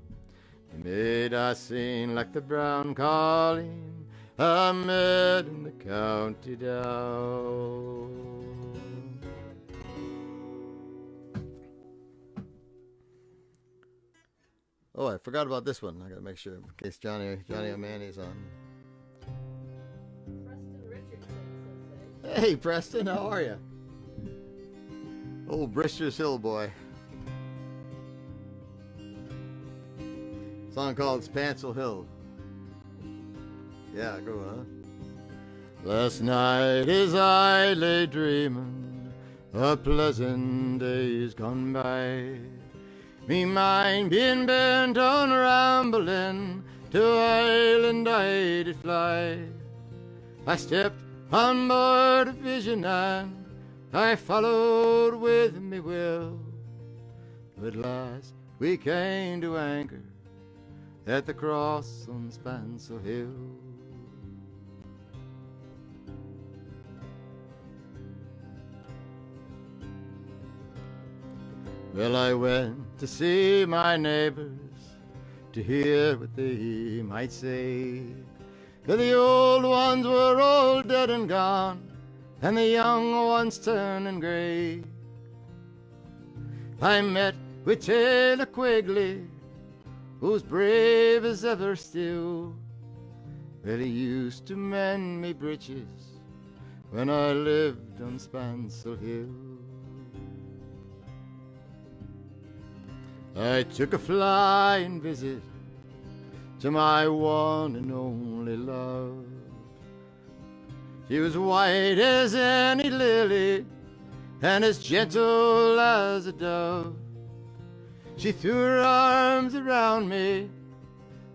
Speaker 1: the maid I sing like the brown Colleen I met in the county down. Oh, I forgot about this one. I gotta make sure in case Johnny O'Mahony's on.
Speaker 2: Preston Richardson says
Speaker 1: Hey, Preston, how are you? Old Bristol's Hill boy. Song called Spancel Hill. Yeah, go on. Last night as I lay dreaming of pleasant days gone by, me mind being bent on rambling to island I did fly. I stepped on board a vision and I followed with me will. At last we came to anchor at the cross on Spancel Hill. Well, I went to see my neighbors to hear what they might say. For the old ones were all dead and gone, and the young ones turning grey. I met with Taylor Quigley, who's brave as ever still. Well, he used to mend me breeches when I lived on Spancel Hill. I took a flying visit to my one and only love. She was white as any lily and as gentle as a dove. She threw her arms around me,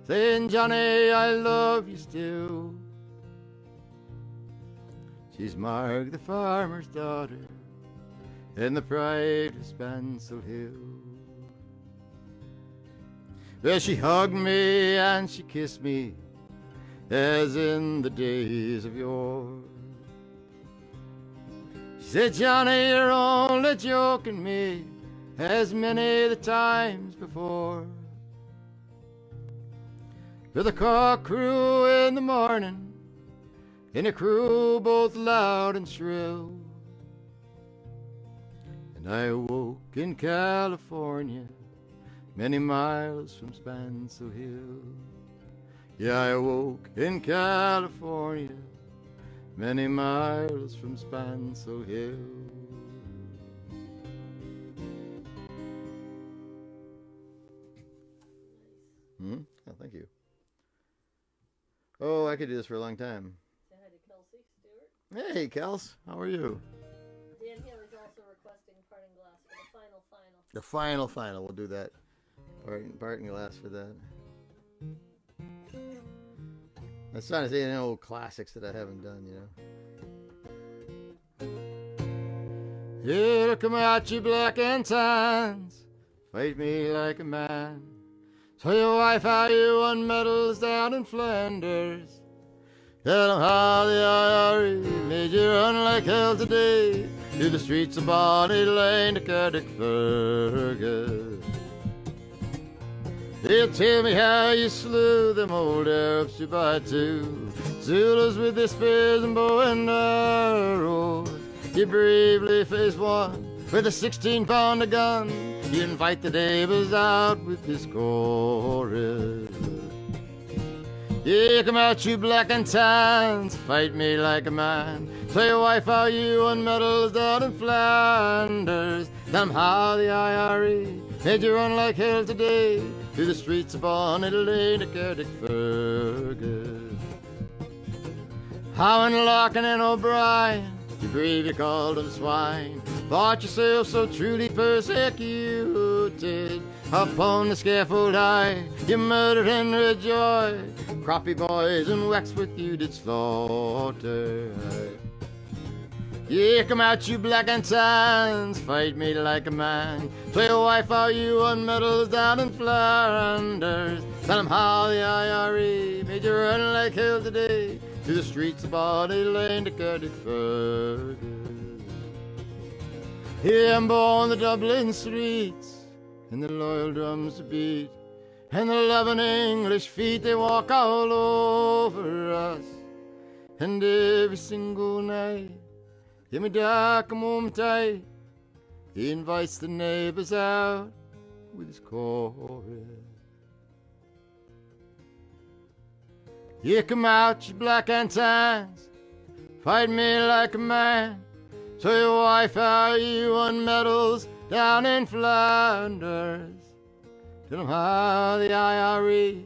Speaker 1: saying, Johnny, I love you still. She's Mark the farmer's daughter and the pride of Spancel Hill. Well, she hugged me and she kissed me as in the days of yore. She said, Johnny, you're only joking me as many the times before. For the cock crew in the morning, and it crew both loud and shrill. And I awoke in California, many miles from Spancel Hill. Yeah, I awoke in California, many miles from Spancel Hill. Oh, thank you. Oh, I could do this for a long time.
Speaker 2: Say hi to Kelsey Stewart.
Speaker 1: Hey, Kels, how are you?
Speaker 2: Dan Healy's also requesting parting glass for the final.
Speaker 1: The final. We'll do that. Parting glass for that. I was trying to say any old classics that I haven't done, you know. Here come out you black and tans, fight me like a man. Tell your wife how you won medals down in Flanders. Tell them how the IRA made you run like hell today through the streets of Bonnie Lane to Cardiff Fergus. They'll tell me how you slew them old Arabs 2x2, Zulus with their spears and bow and arrows. You bravely faced one with a 16-pounder gun. You didn't fight the neighbors out with this chorus. Yeah, come out you black and tans, fight me like a man. Tell your wife how you won medals down in Flanders. Tell them how the IRA made you run like hell today through the streets of Bonnie Lane to Cardiff Fergus. How in Larkin and O'Brien you grieve you called them swine. Thought yourself so truly persecuted. Upon the scaffold high, you murdered and rejoiced. Croppy boys and wax with you did slaughter. Yeah, come out, you black and tans, fight me like a man. Play a wife out you on medals down in Flanders. Tell 'em how the IRE made you run like hell today through the streets of Paddie Lane to Cardiff Fergus. Yeah, I'm born the Dublin streets, and the loyal drums beat, and the loving English feet, they walk all over us. And every single night, in my dark moment tight, he invites the neighbors out with his chorus. Yeah, come out, you black and tans, fight me like a man. So your wife how you won medals down in Flanders. Tell 'em how the IRE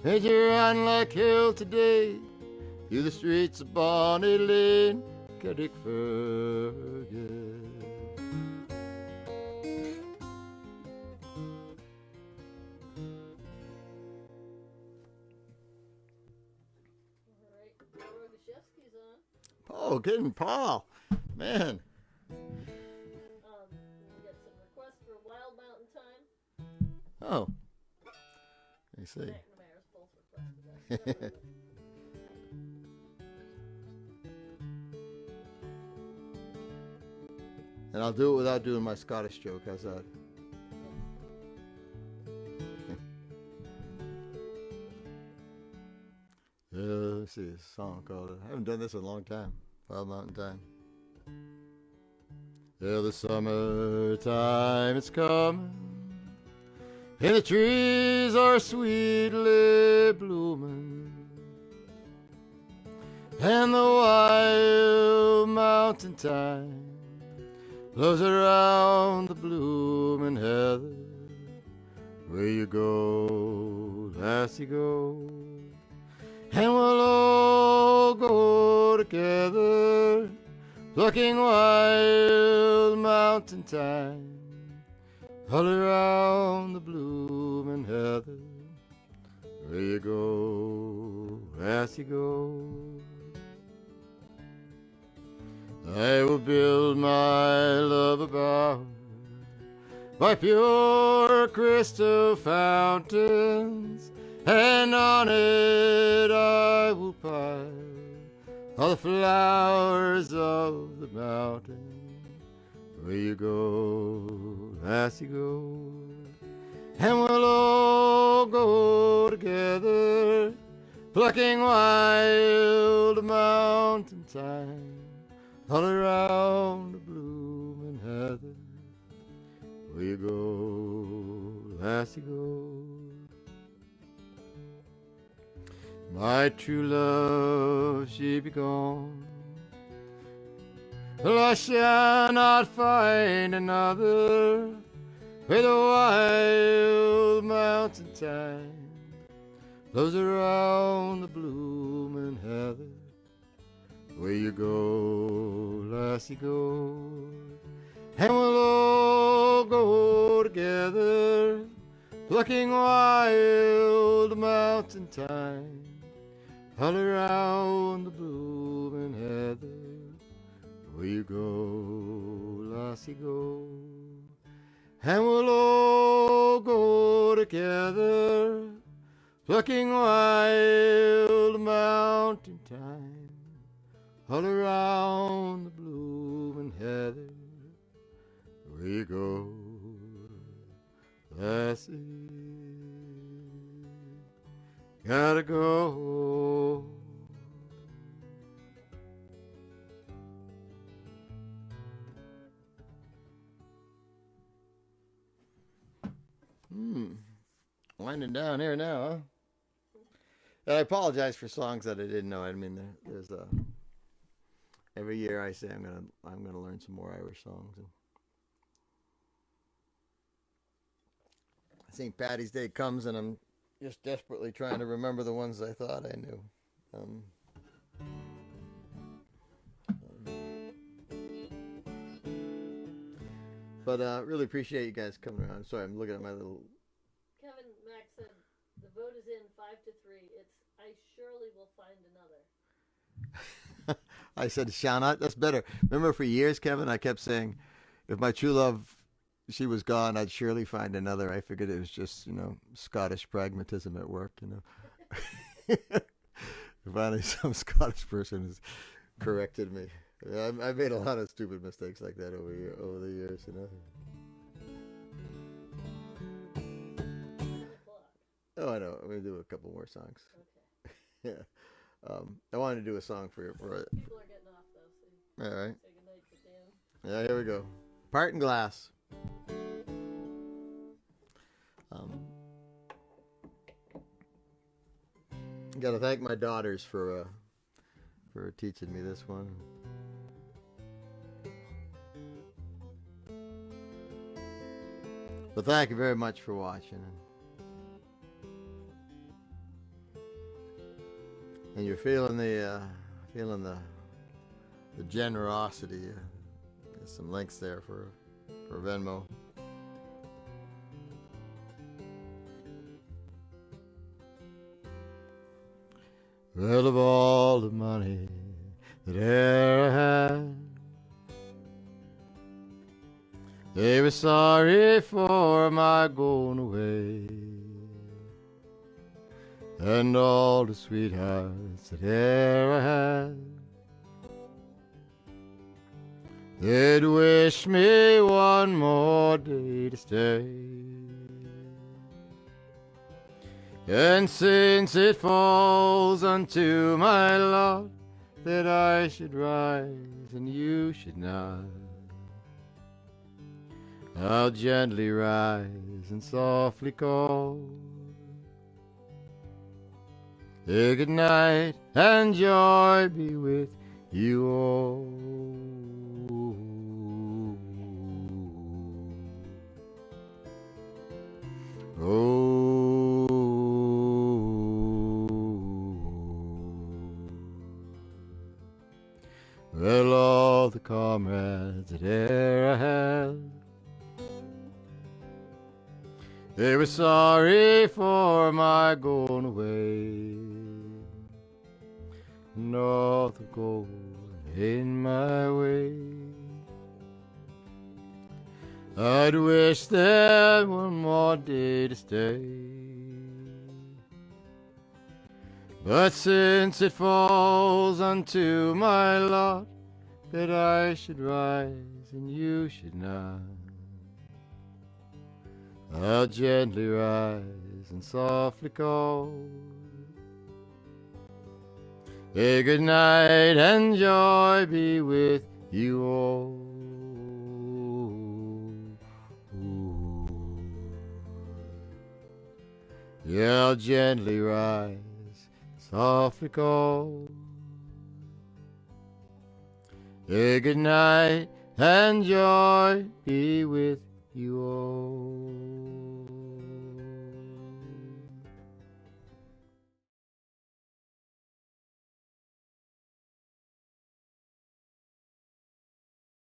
Speaker 1: made you run like hell today through the streets of Bonnie Lane, Cardiff Fergus. Oh, getting Paul. Man.
Speaker 2: We got some requests for Wild Mountain Time.
Speaker 1: Oh. Let me see.
Speaker 2: McNamara's both requested that.
Speaker 1: And I'll do it without doing my Scottish joke. How's that? Let's see, a song called I haven't done this in a long time. Wild Mountain Time. Yeah, the summertime it's coming, and the trees are sweetly blooming, and the wild mountain thyme blows around the blooming heather. Where you go, lassie, go, and we'll all go together, plucking wild mountain thyme all around the blooming heather. Where you go, lassie, go. I will build my love a bower by pure crystal fountains, and on it I will pile all the flowers of the mountain. Where you go, lassie, go, and we'll all go together, plucking wild mountain thyme all around the blooming heather. Where you go, lassie, go. My true love, she be gone, well, I shall not find another where the wild mountain thyme blows around the blooming heather. Where you go, lassie, go, and we'll all go together, plucking wild mountain thyme all around the blooming heather. Where you go, lassie, go, and we'll all go together, plucking wild mountain thyme all around the blooming heather. Where you go, lassie, gotta go. Winding down here now, huh? And I apologize for songs that I didn't know. I mean, there's every year I say I'm gonna learn some more Irish songs. And I think Paddy's Day comes, and I'm just desperately trying to remember the ones I thought I knew. But really appreciate you guys coming around. Sorry, I'm looking at my little.
Speaker 2: Kevin Mack said the vote is in 5-3. It's I surely will find another.
Speaker 1: I said, Shauna, that's better. Remember for years, Kevin, I kept saying, if my true love, she was gone, I'd surely find another. I figured it was just, Scottish pragmatism at work, Finally, some Scottish person has corrected me. I've made a lot of stupid mistakes like that over the years,
Speaker 2: 10 o'clock.
Speaker 1: Oh, I know. I'm going to do a couple more songs.
Speaker 2: Okay.
Speaker 1: Yeah. I wanted to do a song for
Speaker 2: People are getting off though, so
Speaker 1: all right.
Speaker 2: say goodnight to Dan.
Speaker 1: Yeah, here we go. Parting Glass. Got to thank my daughters for teaching me this one. But thank you very much for watching. And you're feeling the generosity. There's some links there for Venmo. Well, of all the money that ever I had, they were sorry for my going away. And all the sweethearts that ever I had, they'd wish me one more day to stay. And since it falls unto my lot that I should rise and you should not, I'll gently rise and softly call. Good night and joy be with you all. Oh, well, all the comrades that e'er I had, they were sorry for my going away. North of gold in my way, I'd wish them one more day to stay. But since it falls unto my lot that I should rise and you should not, I'll gently rise and softly call. Good night and joy be with you all. Yeah, I'll gently rise, softly call. Good night and joy be with you all.